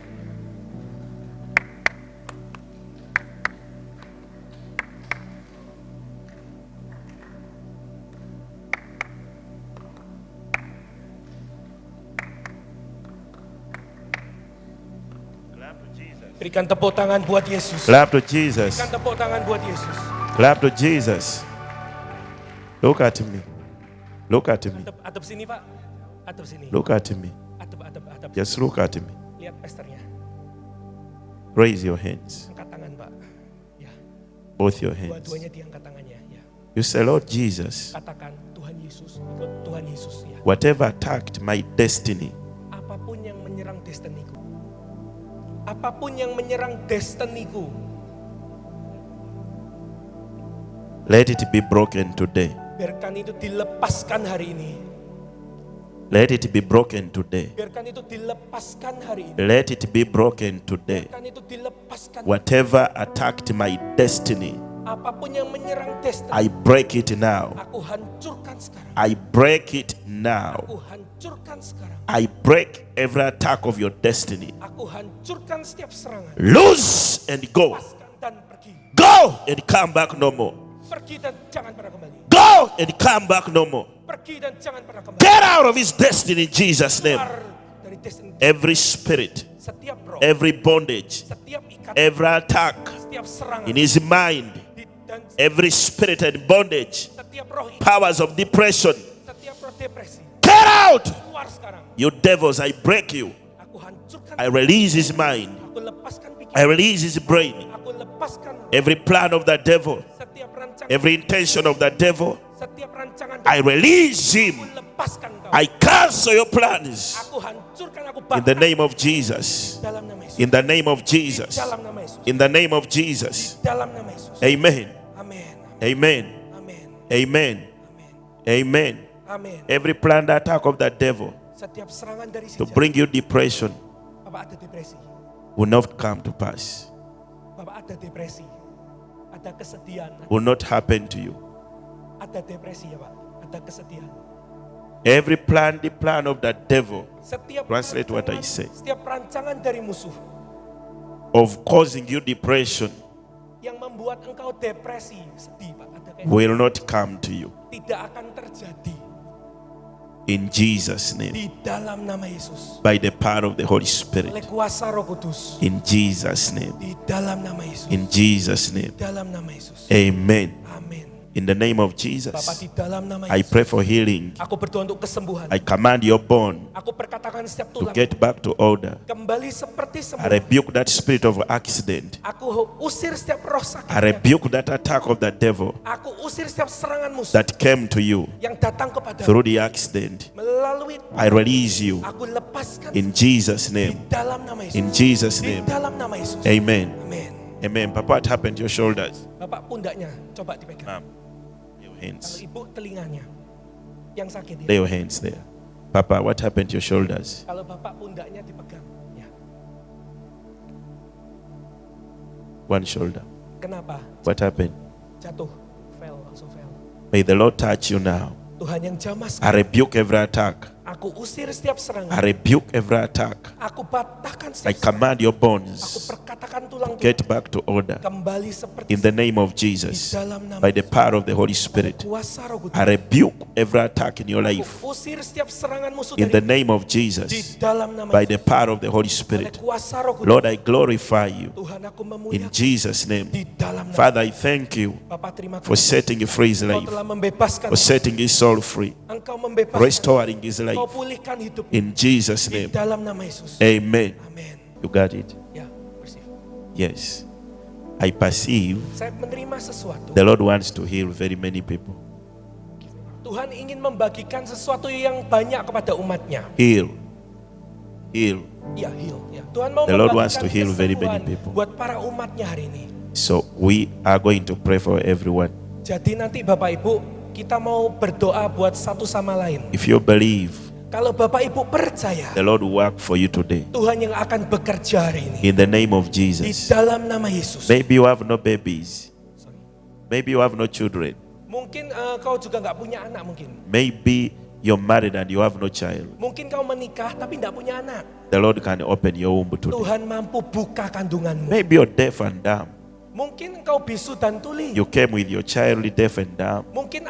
Berikan tepuk tangan buat Yesus. Clap to Jesus. Berikan tepuk tangan buat Yesus. Clap to Jesus. Look at me. Look at me. Atap sini Pak. Atap sini. Look at me. Atap. Just look at me. Lihat pesternya. Raise your hands. Angkat tangan Pak. Ya. Both your hands. Dua-duanya diangkat tangannya. Ya. You say, Lord Jesus, Katakan Tuhan Yesus. Ikut Tuhan Yesus. Ya. whatever attacked my destiny, Apapun yang menyerang destiniku. Apapun yang menyerang destiniku. let it be broken today. Biarkan itu dilepaskan hari ini. Let it be broken today. Biarkan itu dilepaskan hari ini. Let it be broken today. Biarkan itu dilepaskan. Whatever attacked my destiny, Apapun yang menyerang destiny. I break it now. Aku hancurkan sekarang. I break it now. Aku hancurkan sekarang. I break every attack of your destiny. Aku hancurkan setiap serangan. Loose and go. Lepaskan dan pergi. Go and come back no more. Pergi dan jangan pernah kembali. Go and come back no more. Pergi dan jangan pernah kembali. Get out of his destiny in Jesus' name. Keluar dari destiny. Every spirit, Setiap roh, every bondage, setiap ikatan, every attack setiap serangan in his mind, dan every spirit and bondage, setiap roh ikatan, powers of depression, setiap roh depresi. get out. Keluar sekarang. You devils, I break you. Aku hancurkan. I release his mind. Aku lepaskan I pikiran. release his brain. Aku lepaskan Every plan of the devil, setiap rancangan. every intention of the devil, Setiap rancangan. I release Aku him. lepaskan kau. I cancel your plans Aku hancurkan. Aku in the bantah. name of Jesus. Dalam nama Yesus. In the name of Jesus. Dalam nama Yesus. In the name of Jesus. Dalam nama Yesus. Amen. Amin. Amen. Amin. Amen. Amin. Amen. Amin. Every planned attack of the devil Setiap serangan dari si to jahat. bring you depression Bapak ada depresi. will not come to pass, Bapak ada depresi. Ada kesedihan. will not happen to you. Ada depresi ya Pak. Ada kesedihan. Every plan, the plan of the devil Setiap Translate what I rancangan- say. Setiap rancangan dari musuh of causing you depression yang membuat engkau depresi, sedih Pak. Ada kayak will not come to you. tidak akan terjadi In Jesus' name. di dalam nama Yesus. By the power of the Holy Oleh Spirit. kuasa Roh Kudus. In Jesus' name. Di dalam nama Yesus. In Jesus' name. Dalam nama Yesus. Amen. Amin. In the name of Bapak Jesus, di dalam nama I Yesus. pray for healing. Aku berdoa untuk kesembuhan. I command your bone Aku perkatakan setiap to tulang get back to order. kembali seperti I semula. rebuke that spirit of accident. Aku usir setiap roh I sakit. rebuke that attack of the devil Aku usir setiap serangan musuh that came to you yang datang kepada through the accident. melalui I release you aku lepaskan in Jesus' di name. dalam nama Yesus. In Jesus' Di name. dalam nama Yesus. Amen. Amin. Amen. Papa, what happened to your shoulders? Bapak pundaknya coba dipegang. Ma'am, your Kalau hands. ibu telinganya yang sakit Lay ya. your hands there. Papa, what happened to your shoulders? Kalau bapak pundaknya dipegang. Ya. One shoulder. Kenapa? What happened? Jatuh. Fell, langsung fell. May the Lord touch you now. Tuhan yang jamah I rebuke every attack. Aku usir setiap I serangan. rebuke every attack. Aku patahkan I setiap serangan. command your Aku bones perkatakan tulang get back to order kembali seperti in the name of di Jesus. dalam nama By the power of the Holy Spirit, kuasa Roh Kudus. I rebuke every attack in your Aku life usir setiap serangan musuh in the dari name of di Jesus. dalam nama By the Yesus. power of the Holy Oleh Spirit, kuasa Roh Kudus. Lord, I glorify you Tuhan aku in memuliakan Jesus' name. di dalam nama. Father, I thank you Bapak terima for kasih. setting you free his Engkau life, telah membebaskan. for setting his soul free, Engkau membebaskan. restoring his Engkau life pulihkan hidup in Jesus' di name. dalam nama Yesus. Amen. Amin. You got it? Ya, perceive. Yes. I perceive Saya menerima sesuatu. the Lord wants to heal very many people. Tuhan ingin membagikan sesuatu yang banyak kepada umatnya. Heal. Heal. Ya, heal. Ya. Tuhan mau The Lord membagikan wants to heal very many kesembuhan people. buat para umatnya hari ini. So we are going to pray for everyone. Jadi nanti Bapak Ibu, kita mau berdoa buat satu sama lain. If you believe, Kalau Bapak Ibu percaya, the Lord will work for you today. Tuhan yang akan bekerja hari ini. In the name of Di Jesus. dalam nama Yesus. Maybe you have no babies. Maybe you have no children. Mungkin kau juga nggak punya anak mungkin. Maybe you're married and you have no child. Mungkin kau menikah tapi nggak punya anak. The Lord can open your womb today. Tuhan mampu buka kandunganmu. Maybe you're deaf and dumb. Mungkin kau bisu dan tuli. You came with your child deaf and dumb. Mungkin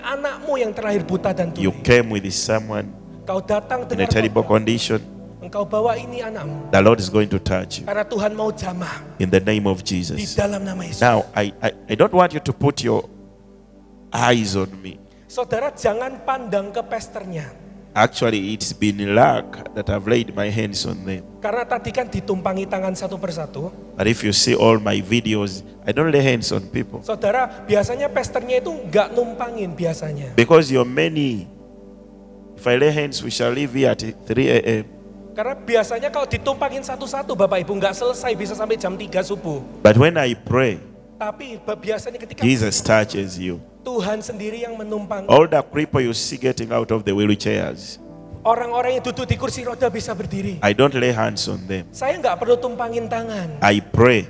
anakmu yang terakhir buta dan You tuli. came with someone Kau datang in a dengan terrible khotbah. condition. Engkau bawa ini anakmu. The Lord is going to touch you Karena Tuhan mau jamah in the name of di Jesus. dalam nama Yesus. Now, I don't want you to put your eyes on me. Saudara jangan pandang ke pesternya. Actually, it's been luck that I've laid my hands on them. Karena tadi kan ditumpangi tangan satu persatu. But if you see all my videos, I don't lay hands on people. Saudara, biasanya pesternya itu nggak numpangin biasanya. Because you're many. If I lay hands, we shall leave here at 3 a.m. Karena biasanya kalau ditumpangin satu-satu Bapak Ibu nggak selesai bisa sampai jam 3 subuh. But when I pray, Tapi biasanya ketika Jesus touches you. Tuhan sendiri yang menumpang, All the people you see getting out of the wheelchairs, orang-orang yang duduk di kursi roda bisa berdiri. I don't lay hands on them. Saya nggak perlu tumpangin tangan. I pray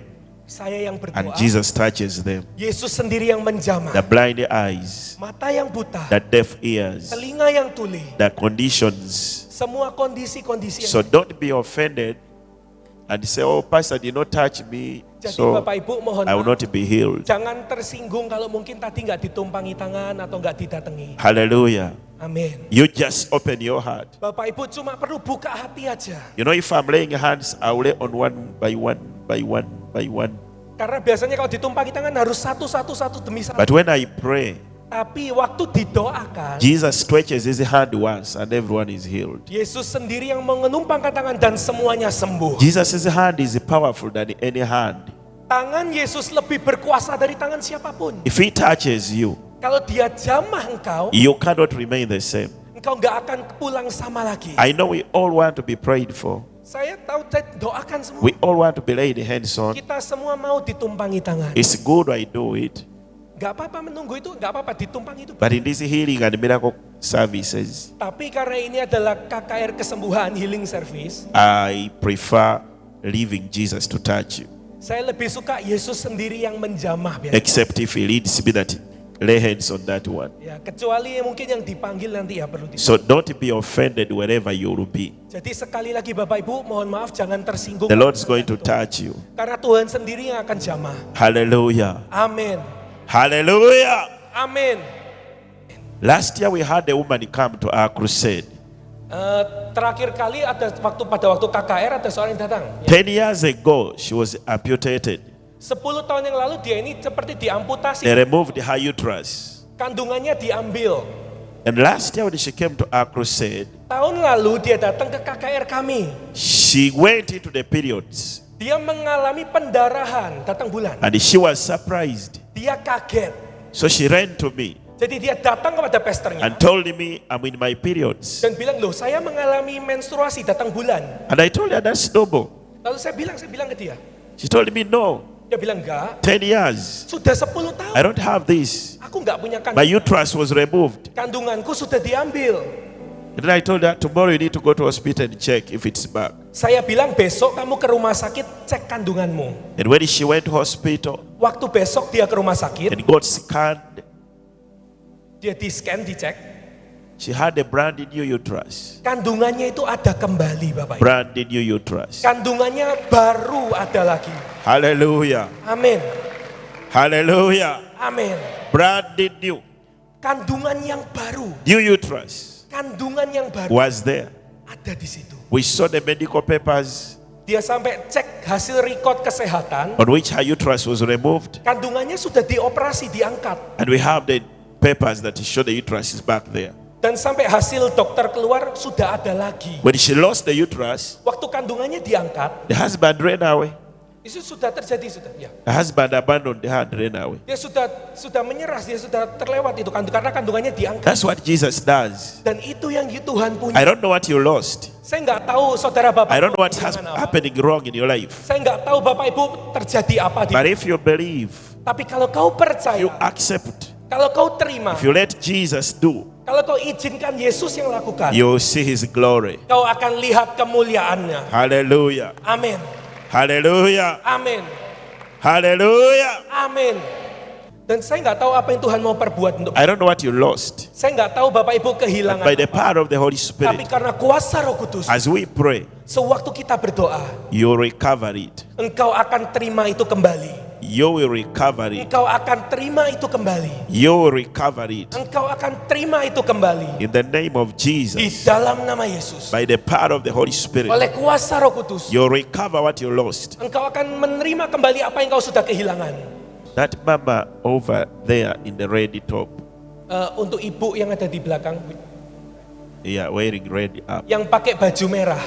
Saya yang and berdoa. Jesus touches them. Yesus sendiri yang menjamah. The blind eyes, Mata yang buta, the deaf ears, telinga yang tuli, the conditions. semua kondisi-kondisi So yang. don't be offended and say, oh, Pastor did not touch me, Jadi so Bapak Ibu mohon I will maaf. not be healed. Jangan tersinggung kalau mungkin tadi nggak ditumpangi tangan atau nggak didatangi. Hallelujah. Amin. You just open your heart. Bapak Ibu cuma perlu buka hati aja. You know, if I'm laying hands, I will lay on one by one, by one, by one. Karena biasanya kalau ditumpangi tangan harus satu demi satu. But when I pray, Tapi waktu didoakan, Jesus stretches his hand once and everyone is healed. Yesus sendiri yang menumpangkan tangan dan semuanya sembuh. Jesus' hand is powerful than any hand. Tangan Yesus lebih berkuasa dari tangan siapapun. If he touches you, Kalau dia jamah engkau, you cannot remain the same. engkau nggak akan pulang sama lagi. I know we all want to be prayed for. Saya tahu, saya doakan semua. We all want to be laid hands on. Kita semua mau ditumpangi tangan. It's good I do it. Gak apa-apa menunggu itu, gak apa-apa ditumpangi itu. But in these healing and miracle services, Tapi karena ini adalah KKR kesembuhan healing service, I prefer leaving Jesus to touch you. saya lebih suka Yesus sendiri yang menjamah. Biar. Except if he leads me that lay hands on that one. Ya, kecuali mungkin yang dipanggil nanti ya perlu So don't be offended wherever you will be. Jadi sekali lagi Bapak Ibu, mohon maaf jangan tersinggung. The Lord's going to touch you. Karena Tuhan sendiri yang akan jamah. Hallelujah. Amin. Hallelujah. Amin. Last year we had a woman come to our crusade. Terakhir kali pada waktu KKR ada seorang yang datang. 10 years ago, she was amputated. 10 tahun yang lalu dia ini seperti diamputasi. They removed her uterus. Kandungannya diambil. And last year when she came to our crusade, Tahun lalu dia datang ke KKR kami. she went into the periods. Dia mengalami pendarahan datang bulan. And she was surprised. Dia kaget. So she ran to me Jadi dia datang kepada pesternya and told me I'm in my periods. dan bilang, loh saya mengalami menstruasi datang bulan. And I told her that's normal. Lalu saya bilang ke dia. She told me no, Dia bilang, enggak, 10 years. sudah 10 tahun. I don't have this. Aku enggak punya My kandungan. uterus was removed. Kandunganku sudah diambil. And then I told her tomorrow you need to go to hospital and check if it's back. Saya bilang besok kamu ke rumah sakit cek kandunganmu. And when she went to hospital Waktu besok dia ke rumah sakit, and got scanned, dia di scan, dicek. she had a brand new uterus. Kandungannya itu ada kembali Bapak Ibu. Brand new uterus. Kandungannya baru ada lagi. Hallelujah. Amin. Hallelujah. Amin. Brand new. Kandungan yang baru. New uterus Kandungan yang baru was there. ada di situ. We saw the medical papers Dia sampai cek hasil record kesehatan. on which her uterus was removed. Kandungannya sudah dioperasi, diangkat. And we have the papers that show the uterus is back there. Dan sampai hasil dokter keluar sudah ada lagi. When she lost the uterus, Waktu kandungannya diangkat, the husband ran away. Itu sudah terjadi sudah. Ya. The husband abandoned her and ran away. Dia sudah menyerah, dia sudah terlewat itu karena kandungannya diangkat. That's what Jesus does. Dan itu yang Tuhan punya. I don't know what you lost. Saya nggak tahu saudara bapak. I don't know what's kehilangan apa. happening wrong in your life. Saya nggak tahu bapak ibu terjadi apa di. But if you believe, Tapi kalau kau if percaya, you accept, kalau kau terima, if you let Jesus do, kalau kau izinkan Yesus yang lakukan, you will see His glory. kau akan lihat kemuliaannya. Hallelujah. Amin. Hallelujah. Amin. Hallelujah. Amin. Dan saya nggak tahu apa yang Tuhan mau perbuat untuk. I don't know what you lost. Saya nggak tahu bapak ibu But kehilangan by the apa. power of the Holy Tapi Spirit, karena kuasa Roh Kudus, as we pray, sewaktu kita berdoa, you will recover it. engkau akan terima itu kembali. You will recover it. Engkau akan terima itu kembali. You will recover it. Engkau akan terima itu kembali. In the name of Di Jesus, dalam nama Yesus. by the power of the Holy Spirit, Oleh kuasa Roh Kudus, you'll recover what you lost. engkau akan menerima kembali apa yang kau sudah kehilangan. That mama over there in the red top, Untuk ibu yang ada di belakang, yeah, wearing red up, yang pakai baju merah,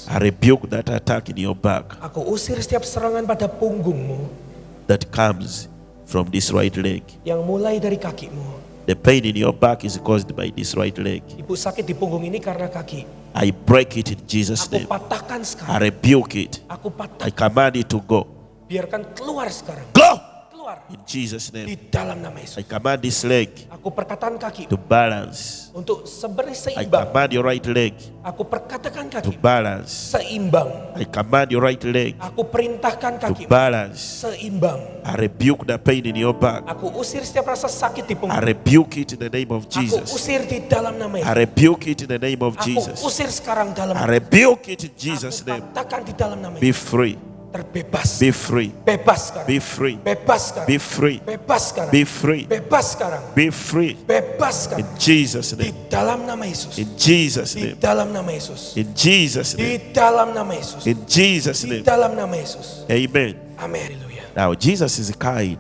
I rebuke that attack in your back aku usir setiap serangan pada punggungmu that comes from this right leg. yang mulai dari kakimu. The pain in your back is caused by this right leg. Ibu sakit di punggung ini karena kaki. I break it in Jesus' Aku name. patahkan I sekarang. rebuke it. Aku I patahkan. command it to go. Biarkan keluar sekarang. Go! Keluar. In Jesus' Di name. dalam nama I Yesus. command this leg Aku perkatakan kaki to balance. untuk I seimbang. command your right leg Aku perkatakan to kaki balance. seimbang. I command your right leg Aku perintahkan to kaki balance. seimbang. I rebuke the pain in your back. Aku usir setiap rasa sakit di I punggung. rebuke it in the name of Aku Jesus. usir di dalam nama I Yesus. rebuke it in the name of Aku Jesus. usir sekarang dalam I nama Yesus. rebuke it in Jesus' Aku name. katakan di dalam nama Be Yesus. free. Terbebas. Be free. Bebas sekarang. Be free. Bebas sekarang. Be free. Bebas sekarang. Be free. Bebas sekarang. Be free. Bebas In sekarang. Jesus' Di name. dalam nama Yesus. In Jesus' Di name. dalam nama Yesus. In Jesus' Di name. dalam nama Yesus. In Jesus' Di name. dalam nama Yesus. Amen. Amin. Haleluya. Now, Jesus is kind.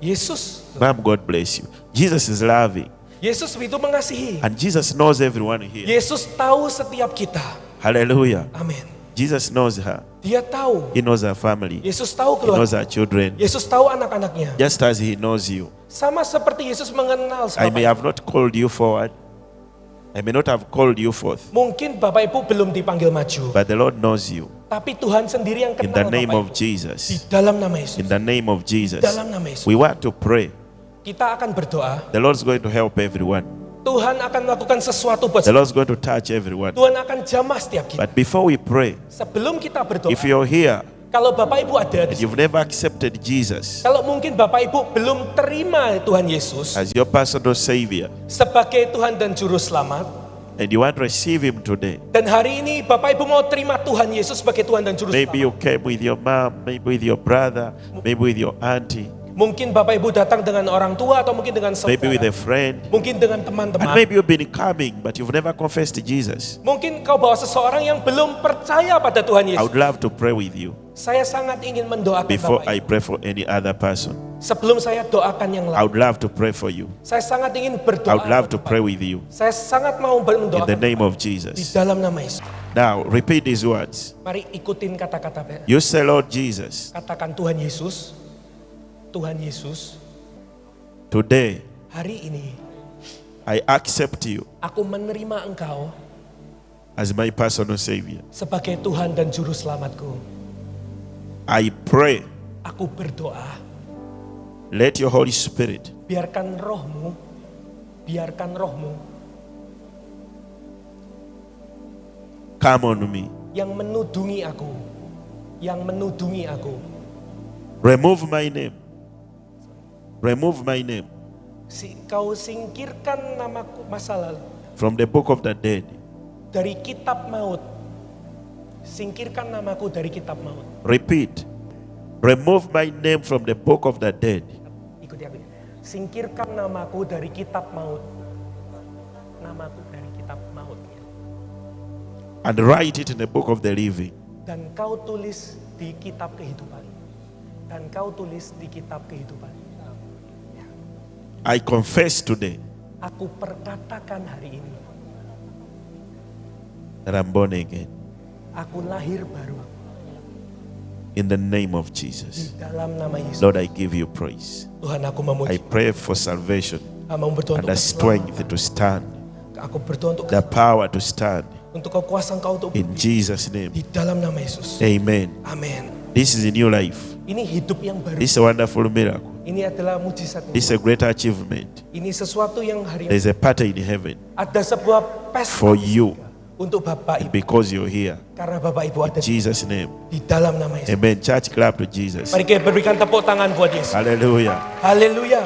Yesus. Mom, God bless you. Jesus is loving. Yesus itu mengasihi. And Jesus knows everyone here. Yesus tahu setiap kita. Hallelujah. Amin. Jesus knows her. Dia tahu. He knows her family. Yesus tahu He knows keluarga. her children. Yesus tahu anak-anaknya. Just as He knows you. Sama seperti Yesus mengenal I may Bapak. have not called you forward. I may not have called you forth. Mungkin Bapak Ibu belum dipanggil maju. But the Lord knows you. Tapi Tuhan sendiri yang In the kenal name Bapak of Ibu. Di Jesus. dalam nama Yesus. In the name of Jesus. Dalam nama Yesus. We want to pray. Kita akan berdoa. The Lord's going to help everyone. Tuhan akan melakukan sesuatu buat The Lord's going to touch everyone. Tuhan akan jamah setiap kita. But before we pray, Sebelum kita berdoa, if you're here kalau Bapak Ibu ada and di you've never accepted Jesus kalau mungkin Bapak Ibu belum terima Tuhan Yesus as your personal Savior sebagai Tuhan dan Juru Selamat, and you want to receive Him today, dan hari ini Bapak Ibu mau terima Tuhan Yesus sebagai Tuhan dan Juru maybe you Selamat. came with your mom, maybe with your brother, maybe with your auntie, Mungkin Bapak Ibu datang dengan orang tua atau mungkin dengan maybe with a saudara. friend, Mungkin dengan and teman-teman. maybe you've been coming but you've never confessed to Jesus. Mungkin kau bawa seseorang yang belum percaya pada Tuhan I would Yesus. love to pray with you Saya sangat ingin mendoakan before Bapak I Ibu. pray for any other person. Sebelum saya doakan yang I lain, would love to pray for you. saya sangat ingin I berdoa. would love to Bapak pray Ibu. with you Saya sangat mau in the mendoakan name of di Jesus. dalam nama Yesus. Now, repeat these words. Mari ikutin kata-kata. You say, Lord Jesus, Katakan Tuhan Yesus. Tuhan Yesus, today hari ini I accept you aku menerima Engkau as my personal Savior. sebagai Tuhan dan Juru Selamatku. I pray, Aku berdoa, let your Holy Spirit biarkan rohmu come on me. yang menudungi aku. Remove my name. Remove my name Kau singkirkan namaku masa lalu from the book of the dead. dari kitab maut. Singkirkan namaku dari kitab maut. Repeat. Remove my name from the book of the dead. Ikuti aku. Singkirkan namaku dari kitab maut. Namaku dari kitab maut. And write it in the book of the living. Dan kau tulis di kitab kehidupan. I confess today Aku perkatakan hari ini, that I'm born again. aku lahir baru. In the name of Di Jesus. dalam nama Yesus. Lord, I give you praise. Tuhan, aku I memuji. pray for salvation Aku berdoa and untuk the strength keselamatan. to stand, Aku berdoa untuk the power to stand. untuk kekuasaan Kau untuk In Jesus' name. di dalam nama Yesus. Amen. Amin. This is a new life. Ini hidup yang baru. This is a wonderful miracle. Ini adalah mujizat. This is a great achievement. Ini sesuatu yang hari ini There's a party in heaven ada sebuah pesta for you untuk Bapak Ibu. because you're here. Karena Bapak Ibu ada In Jesus' name. di dalam nama Yesus. Amen. Church, clap to Jesus. Mari kita berikan tepuk tangan buat Yesus. Hallelujah. Haleluya.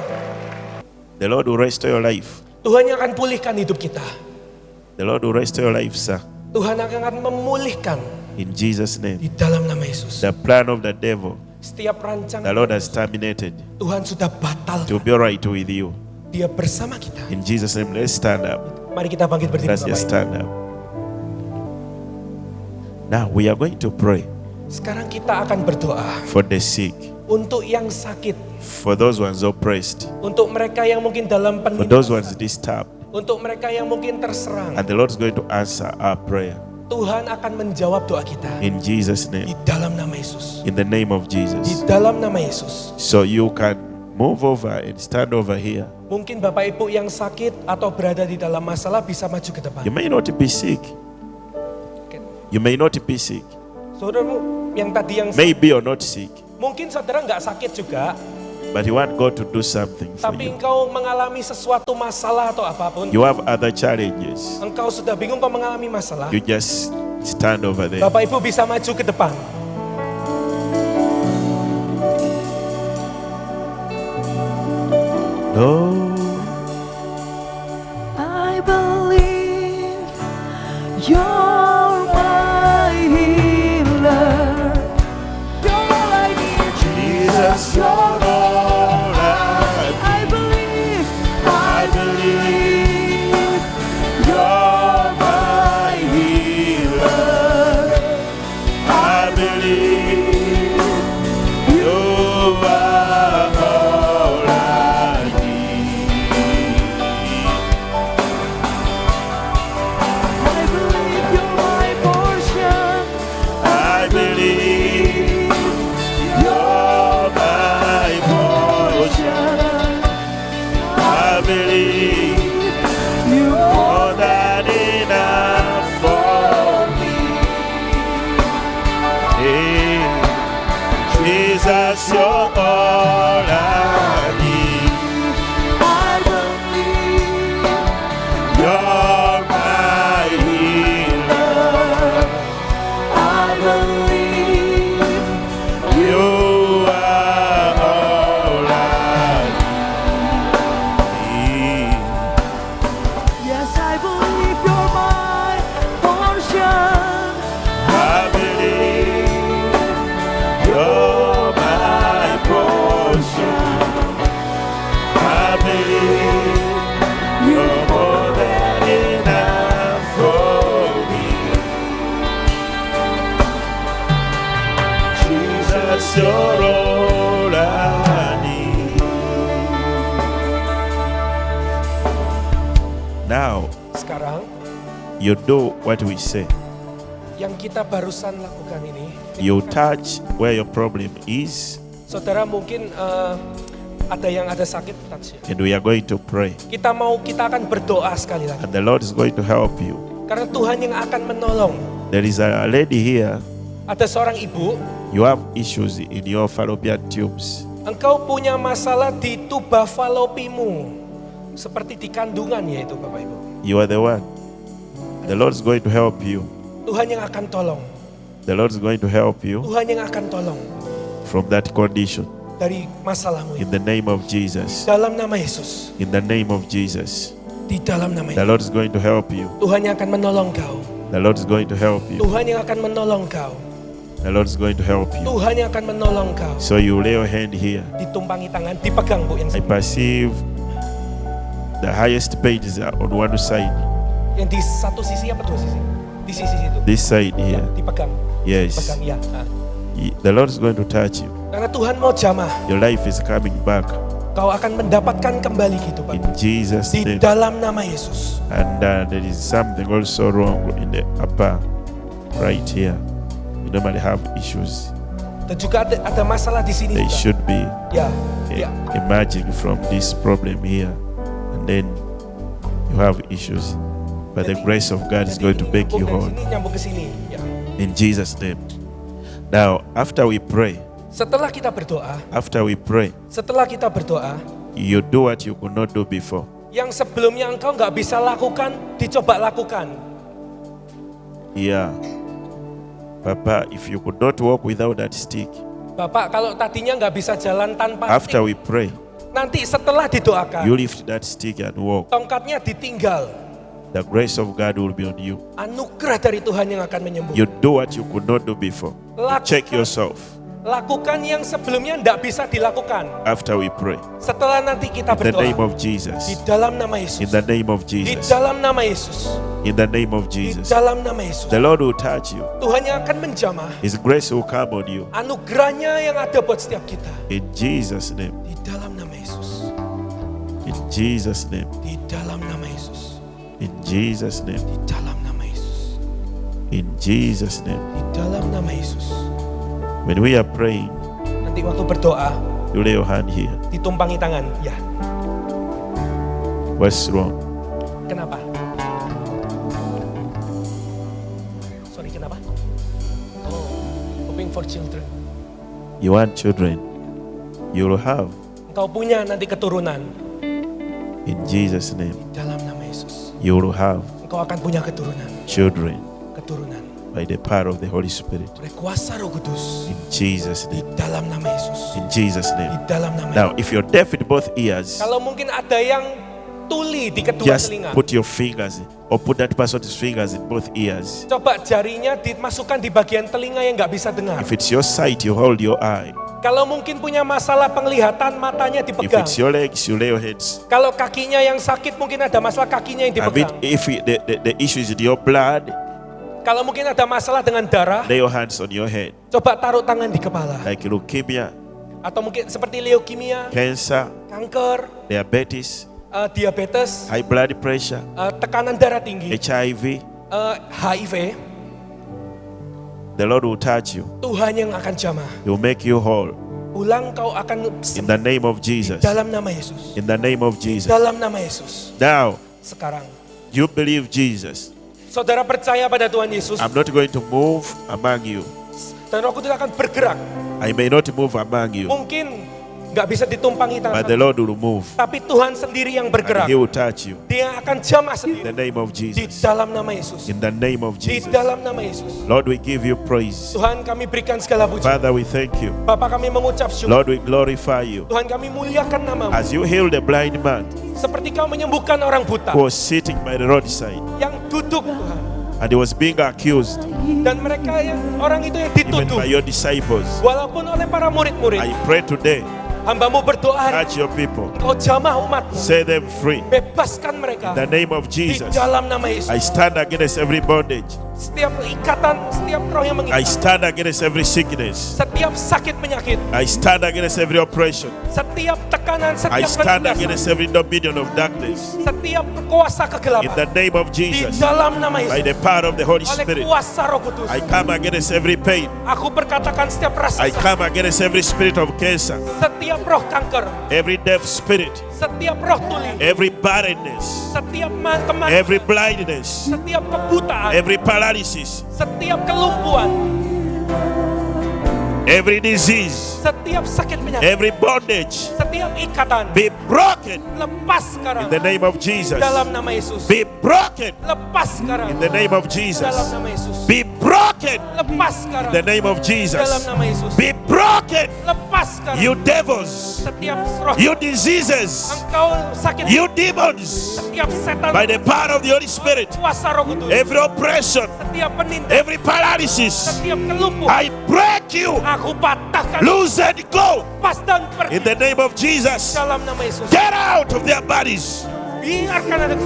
The Lord will restore your life. Tuhan yang akan pulihkan hidup kita. The Lord will restore your life, sir. Tuhan akan memulihkan In Jesus' name. di dalam nama Yesus. The plan of the devil, Setiap the rancangan Lord has terminated Tuhan sudah batal. to be right with you. Dia bersama kita. In Jesus' name, let's stand up. Mari kita bangkit berdiri Let's Bapak just Ibu. stand up. Now we are going to pray Sekarang kita akan berdoa for the sick, untuk yang sakit, for those ones oppressed, untuk mereka yang mungkin dalam for those ones penindasan, disturbed. untuk mereka yang mungkin terserang. And the Lord is going to answer our prayer Tuhan akan menjawab doa kita in Jesus' di name, dalam nama Yesus. in the name of Di Jesus. dalam nama Yesus. So you can move over and stand over here. Mungkin Bapak Ibu yang sakit atau berada di dalam masalah bisa maju ke depan. You may not be sick. You may not be sick. Saudaramu yang tadi yang Maybe you're not sick, mungkin saudara nggak sakit juga, but you want God to do something for tapi you. engkau mengalami sesuatu masalah atau apapun, You have other challenges. engkau sudah bingung kau mengalami masalah, You just stand over there. Bapak Ibu bisa maju ke depan. Lord, I believe you're my healer. You're all I need, Jesus, you're all I believe you're my healer. I believe you are all I need. I believe you're my portion. I believe you're my portion. I believe You more than enough for me. Hey, Jesus, you're all I need. I believe You're my healer. I believe You are all I need. yes, I believe you're my portion. I believe you're my portion. I believe you're more than enough for me. Jesus, you're all I need. Now, Sekarang you do what we say. yang kita barusan lakukan ini, You touch where your problem is, saudara mungkin ada yang ada sakit, touch ya. and we are going to pray. Kita akan berdoa sekali lagi. And the Lord is going to help you. Karena Tuhan yang akan menolong. There is a lady here. Ada seorang ibu, You have issues in your fallopian tubes. engkau punya masalah di tuba falopimu. Seperti di kandungan ya itu Bapak Ibu. You are the one. The Lord is going to help you. Tuhan yang akan tolong. The Lord is going to help you Tuhan yang akan tolong from that condition. dari masalahmu In itu. the name of Jesus. Dalam nama Yesus. In the name of Jesus. Di dalam nama The Yesus. Lord is going to help you. Tuhan yang akan menolong kau. The Lord is going to help you. Tuhan yang akan menolong kau. The Lord is going to help you. Tuhan yang akan menolong kau. So you lay your hand here. Ditumpangi tangan, dipegang Bu yang I perceive the highest pages are on one side. yang di satu sisi apa dua sisi? Di sisi situ. This side Ya, here. dipegang. Yes. Pegang ya. Nah. The Lord is going to touch you. Karena Tuhan mau jamah, Your life is coming back kau akan mendapatkan kembali kehidupan. in Jesus' Di name. dalam nama Yesus. And there is something also wrong in the upper right here. You normally have issues. Dan juga ada masalah di sini They juga. should be Ya, ya. emerging from this problem here, and then you have issues. But the grace of God is Jadi going to ini make you nyambung whole. dari sini, nyambung ke sini. Ya. In Jesus' name. Now, after we pray, Setelah kita berdoa, you do what you could not do before. yang sebelumnya engkau nggak bisa lakukan, dicoba lakukan. Yeah. Papa, if you could not walk without that stick, Bapak, kalau tadinya nggak bisa jalan tanpa after stick, we pray, nanti setelah didoakan, you lift that stick and walk. tongkatnya ditinggal. The grace of God will be on you. Anugerah dari Tuhan yang akan menyembuhkan. You do what you could not do before. You check yourself Lakukan yang sebelumnya tidak bisa dilakukan. after we pray. Setelah nanti kita In the name berdoa. of Jesus. Di dalam nama In Yesus. the name of Di Jesus. dalam nama Yesus. In the name of Di Jesus. dalam nama Yesus. The Lord will touch you. Tuhan yang akan menjamah. His grace will come on you. Anugerahnya yang ada buat setiap kita. In Jesus' name. Di dalam nama Yesus. In Jesus' name. Di dalam nama Yesus. In Jesus' name. Di dalam nama Yesus. In Jesus' name. Di dalam nama Yesus. When we are praying, Nanti waktu berdoa, you lay your hand here. ditumpangi tangan. Ya, What's wrong? kenapa? Sorry, kenapa? Oh, hoping for children. You want children. You will have. Engkau punya nanti keturunan. In Jesus' name. Di dalam nama Yesus. You will have Engkau akan punya keturunan. children Keturunan. by the power of the Holy Spirit. Oleh kuasa Roh Kudus. In Jesus' Di name. dalam nama Yesus. In Jesus' Di name. dalam nama Yesus. Now, if you're deaf in both ears, Kalau mungkin ada yang tuli di kedua just telinga. put your fingers or put that person's fingers in both ears. Coba jarinya dimasukkan di bagian telinga yang nggak bisa dengar. If it's your sight, you hold your eye. Kalau mungkin punya masalah penglihatan, matanya If dipegang. it's your legs, you lay your hands. Kalau kakinya yang sakit, mungkin ada masalah kakinya yang I mean, dipegang. if the issue is in your blood, Kalau mungkin ada masalah dengan darah, lay your hands on your head. coba taruh tangan di kepala. Like leukemia, Atau mungkin seperti leukemia, cancer, kanker, diabetes, diabetes, high blood pressure, tekanan darah tinggi, HIV. HIV. The Lord will touch you. Tuhan yang akan jamah. He will make you whole. Pulang kau akan In the name of di Jesus. dalam nama Yesus. In the name of Jesus. Dalam nama Yesus. Now, Sekarang, you believe Jesus. saudara percaya pada Tuhan Yesus, I'm not going to move among you. dan Roh Kudus akan bergerak. I may not move among you, Mungkin nggak bisa ditumpangi but tangan, the Lord will move. tapi Tuhan sendiri yang And bergerak. He will touch you. Dia akan jamah In the sendiri name of di Jesus. dalam nama Yesus. In the name of Di Jesus. dalam nama Yesus. Lord, we give you praise. Tuhan, kami berikan segala puji. Father, we thank you. Bapak, kami mengucap syukur. Lord, we glorify you. Tuhan, kami muliakan namamu. As you heal the blind man Seperti kau menyembuhkan orang buta who was sitting by the roadside yang duduk, Tuhan. and he was being accused, Dan mereka orang itu yang even dituduh, by your disciples, walaupun oleh para murid-murid. I pray today, Hambamu berdoa hari touch your people, Engkau jamah umatmu. set them free. Bebaskan mereka. In the name of Di Jesus, dalam nama Yesus. I stand against every bondage. Setiap ikatan, setiap roh yang I mengikat. stand against every sickness. Setiap sakit penyakit. I stand against every oppression. Setiap tekanan, I setiap stand penindasan. against every dominion of darkness. Setiap kuasa In kegelapan. the name of Di Jesus, dalam nama by Yesus. the power of the Holy Oleh Spirit, kuasa Roh Kudus. I come against every pain. Aku berkatakan setiap rasa I sakit, come against every spirit of cancer, setiap roh kanker, every deaf spirit, setiap roh tuli, every barrenness, setiap kematian, every blindness, setiap kebutaan, every paralysis, setiap kelumpuhan, every disease, setiap sakit penyakit, every bondage setiap ikatan, be broken lepas sekarang. in the name of Jesus. Dalam nama Yesus. Be broken Lepas sekarang. in the name of Dalam Jesus. nama Yesus. Be broken Lepas sekarang. in the name of Dalam Jesus. nama Yesus. Be broken, Lepas sekarang. you devils, Setiap roh you diseases, engkau sakit, you demons, setiap setan, by the power of the Holy Spirit, kuasa Roh Kudus, every oppression, setiap penindasan, every paralysis, setiap kelumpuhan, I break you, aku patahkan, loose and go lepas dan pergi in the name of Jesus. dalam nama Yesus. Get out of their bodies, Biarkan ada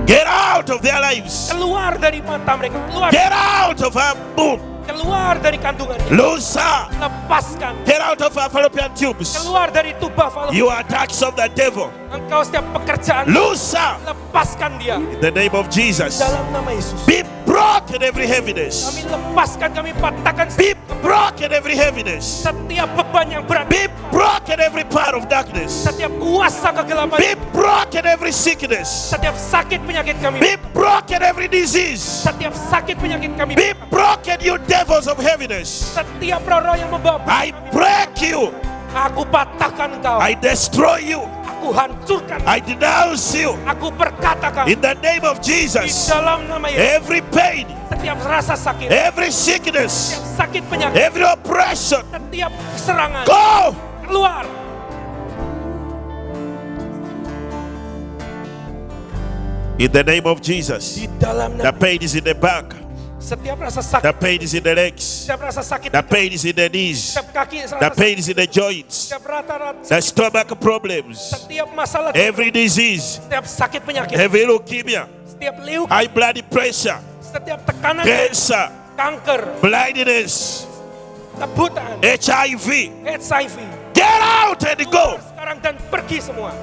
get out of their lives, keluar dari mata mereka, keluar, get out of her womb, keluar dari kandungannya, loose her, lepaskan, get out of her fallopian tubes. keluar dari tuba fallopian. You are attacks of the devil, Engkau setiap pekerjaan, loose her lepaskan dia in the name of Jesus. dalam nama Yesus. Be broken every heaviness. Kami lepaskan, kami patahkan Be broken every heaviness. setiap beban yang berat. Be broken every power of darkness. Setiap kuasa kegelapan. Be broken every sickness. Setiap sakit penyakit kami. Be broken every disease. Setiap sakit penyakit kami. Be broken, you devils of heaviness. Setiap roh-roh yang membawa I break you. aku patahkan engkau. I destroy you. Aku hancurkan. I denounce you. Aku berkatakan In the name of di Jesus. dalam nama Yesus. Every pain, Setiap rasa sakit, every sickness, setiap sakit penyakit, every oppression, setiap serangan go. keluar. In the name of Jesus. Di dalam The nama pain is in the back. setiap rasa The sakit, pain is in the legs. setiap rasa sakit, The pain is in the knees. setiap kaki, The rasa pain is in the joints. setiap rata-rata, The stomach problems. setiap masalah, Every disease. setiap sakit penyakit, Every leukemia. setiap leukemia, High blood pressure. setiap tekanan, Cancer. kanker, Blindness. kebutaan, HIV. HIV. Get out and go. Sekarang dan pergi semua.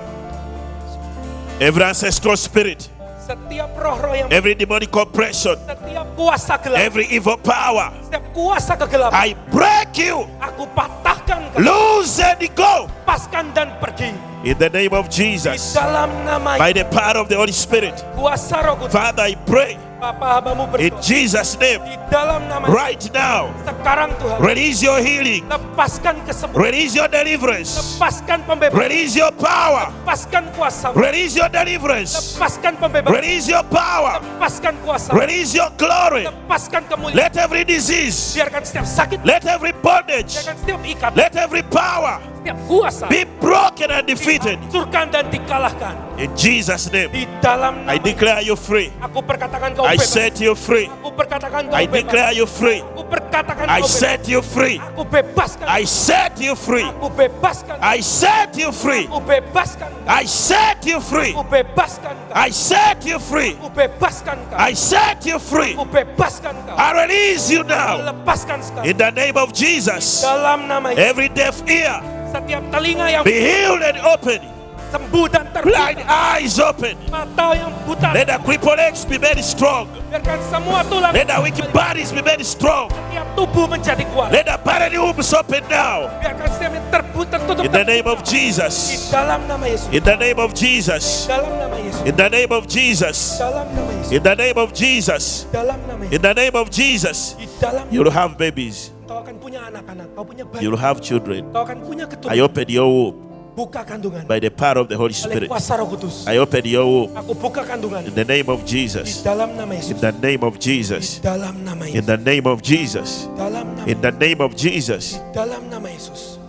Every ancestral spirit. Setiap roh-roh yang Every demonic oppression. setiap kuasa gelap, Every evil power. setiap kuasa kegelapan, I break you. aku patahkan, kau Loose and go. lepaskan dan pergi. In the name of Di Jesus. dalam nama By the power of the Holy Spirit. kuasa Roh Kudus, Father, I pray Bapa hambamu in berdoa Jesus' name. di dalam nama Right now. sekarang Tuhan, Release your healing. lepaskan kesembuhan, Release your deliverance. lepaskan pembebasan, Release your power. lepaskan kuasa, Release your deliverance. lepaskan pembebasan, Release your power. lepaskan kuasa, Release your glory. lepaskan kemuliaan. Let every disease, Biarkan setiap sakit, let every bondage, biarkan setiap ikat, let every power setiap kuasa be broken and defeated. dihancurkan dan dikalahkan. In Jesus' name, Di dalam I nama declare you free. aku perkatakan kau I bebas. set you free. Aku perkatakan kau I bebas. declare you free. Aku perkatakan I kau bebas. set you free. Aku bebaskan. I set you free. Aku bebaskan. I set you free. Aku bebaskan. I set you free. Aku bebaskan kau. I set you free. Aku bebaskan kau. I set you free. Aku bebaskan kau. I release you now. Lepaskan sekarang. In the name of Jesus. Dalam nama Yesus. Every deaf ear Setiap telinga yang be healed and open. sembuh dan Blind terbuka. eyes open. Mata yang buta. Let the crippled legs be made strong. Biarkan semua tulang. Let the weak bodies be made strong. Setiap tubuh menjadi kuat. Let the barren wombs open now. Biarkan setiap yang tertutup. In the name of Di Jesus. dalam nama Yesus. In the name of Jesus. Dalam nama Yesus. In the name of Jesus. Dalam nama Yesus. In the name of Jesus. Dalam nama Yesus. In the name of Jesus. Di dalam You'll have babies. kau akan punya anak-anak, kau punya bayi, You'll have children. kau akan punya I keturunan. open your womb Buka kandungan by the power of the Holy oleh Spirit. kuasa Roh Kudus. I open your womb Aku buka kandungan in the name of di Jesus. dalam nama Yesus. In the name of Di Jesus. dalam nama In Yesus. the name of Jesus. Dalam nama In the name of Jesus. dalam nama Yesus.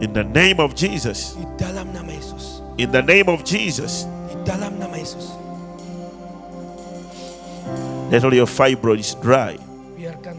In the name of Jesus. Di dalam nama Yesus. In the name of Jesus. Di dalam nama Yesus. Let all your fibroids dry. Biarkan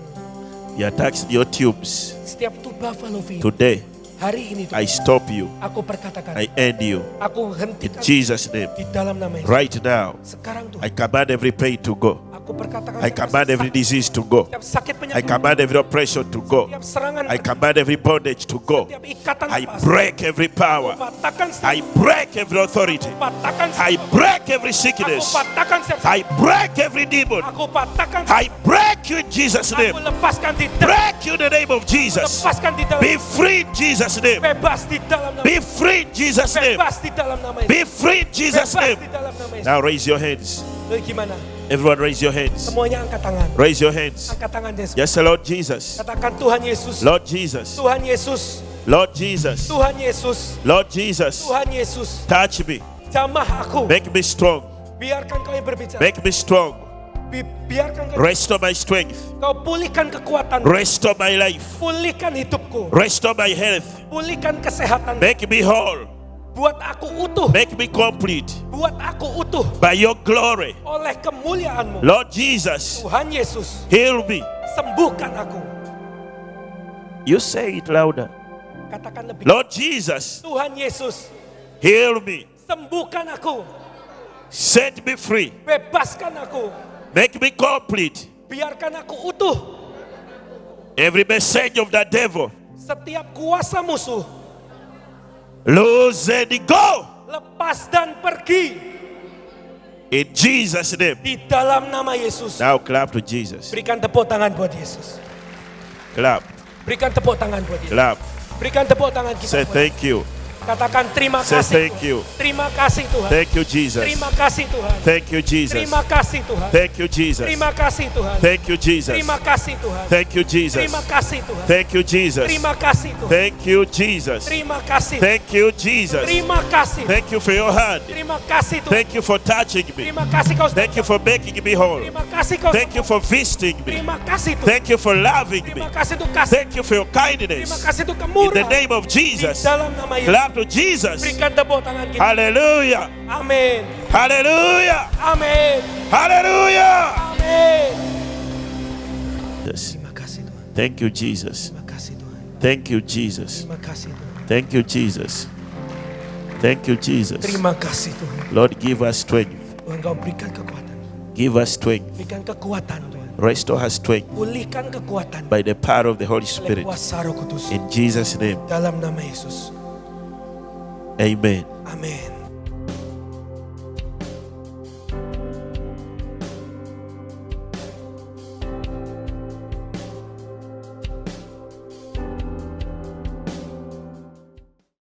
Your attacks in your tubes. setiap tuba fallopian Today, hari ini I Tuhan, stop you. aku perkatakan, I end you. aku In hentikan Jesus' name. di dalam nama Yesus. Right now, Sekarang I Tuhan, command every pain to go. aku perkatakan I command every disease to go. setiap sakit I penyakit, command every oppression to go. setiap serangan, I command every bondage to go. setiap ikatan I lepas. break every power. Patahkan setiap, I break every authority. patahkan I setiap, break every aku sickness. patahkan setiap, I break every demon. aku patahkan setiap, I break you in Jesus' name. aku lepaskan di dalam, Break you in the name of Jesus. lepaskan di dalam, Be free in Jesus' name. bebas di dalam nama, Be free in Jesus' name. bebas di dalam nama Yesus, Be free in Jesus' bebas name. di dalam nama Yesus. Now raise your hands. Lalu gimana? Everyone raise your hands. Semuanya angkat tangan, Raise your hands. angkat tangan Yesus. Yes, Lord Jesus. Katakan Tuhan Yesus, Lord Jesus. Tuhan Yesus, Lord Jesus. Tuhan Yesus, Lord Jesus. Tuhan Yesus. Touch me. Jamah aku, Make me strong. biarkan kau yang berbicara, Make me strong. biarkan kau, Restore my strength. kau pulihkan kekuatan, Restore my life. pulihkan hidupku, Restore my health. pulihkan kesehatan, Make me whole. buat aku utuh, Make me complete buat aku utuh by your glory. oleh kemuliaan-Mu. Lord Jesus, Tuhan Yesus, heal me. sembuhkan aku. You say it louder. Katakan lebih. Lord Jesus, Tuhan Yesus, heal me. sembuhkan aku, Set me free. bebaskan aku, Make me complete. biarkan aku utuh. Every message of the devil, Setiap kuasa musuh, lose and go. lepas dan pergi. In Jesus' name. Di dalam nama Yesus. Now clap to Jesus. Berikan tepuk tangan buat Yesus. Clap. Berikan tepuk tangan buat Yesus. Clap. Berikan tepuk tangan kita. Say buat thank you. Yesus. Katakan terima Say kasih. thank Tuhan. you. Terima kasih Tuhan. Thank you, Jesus. Terima kasih Tuhan. Thank you, Jesus. Terima kasih Tuhan. Thank you, Jesus. Terima kasih Tuhan. Thank you, Jesus. Terima kasih Tuhan. Thank you, Jesus. Terima kasih Tuhan. Thank you, Jesus. Terima kasih Tuhan. Thank you, Jesus. Terima kasih. Thank you, Jesus. Terima kasih. Thank you for your hand. Terima kasih Tuhan. Thank you for touching me. Terima kasih kau. Thank you for making me whole. Terima kasih kau. Thank you for visiting me. Terima kasih Tuhan. Thank you for loving me. Terima kasih untuk kasih. Thank you for your Terima kindness. kasih untuk In the kemurahan. name of Di Jesus. dalam nama Yesus. Clap to Jesus. Berikan tepuk tangan kita. Hallelujah. Amin. Hallelujah. Amin. Hallelujah. Amin. Yes. Terima kasih Tuhan. Thank you, Jesus. Terima kasih Tuhan. Thank you, Jesus. Terima kasih Tuhan. Thank you, Jesus. Thank you, Jesus. Terima kasih Tuhan. Lord, give us strength. Tuhan kau berikan kekuatan. Give us strength. Berikan kekuatan Tuhan. Restore us strength Pulihkan kekuatan by the power of the Holy oleh Spirit. kuasa Roh Kudus. In Jesus' name. Dalam nama Yesus. Amen. Amin.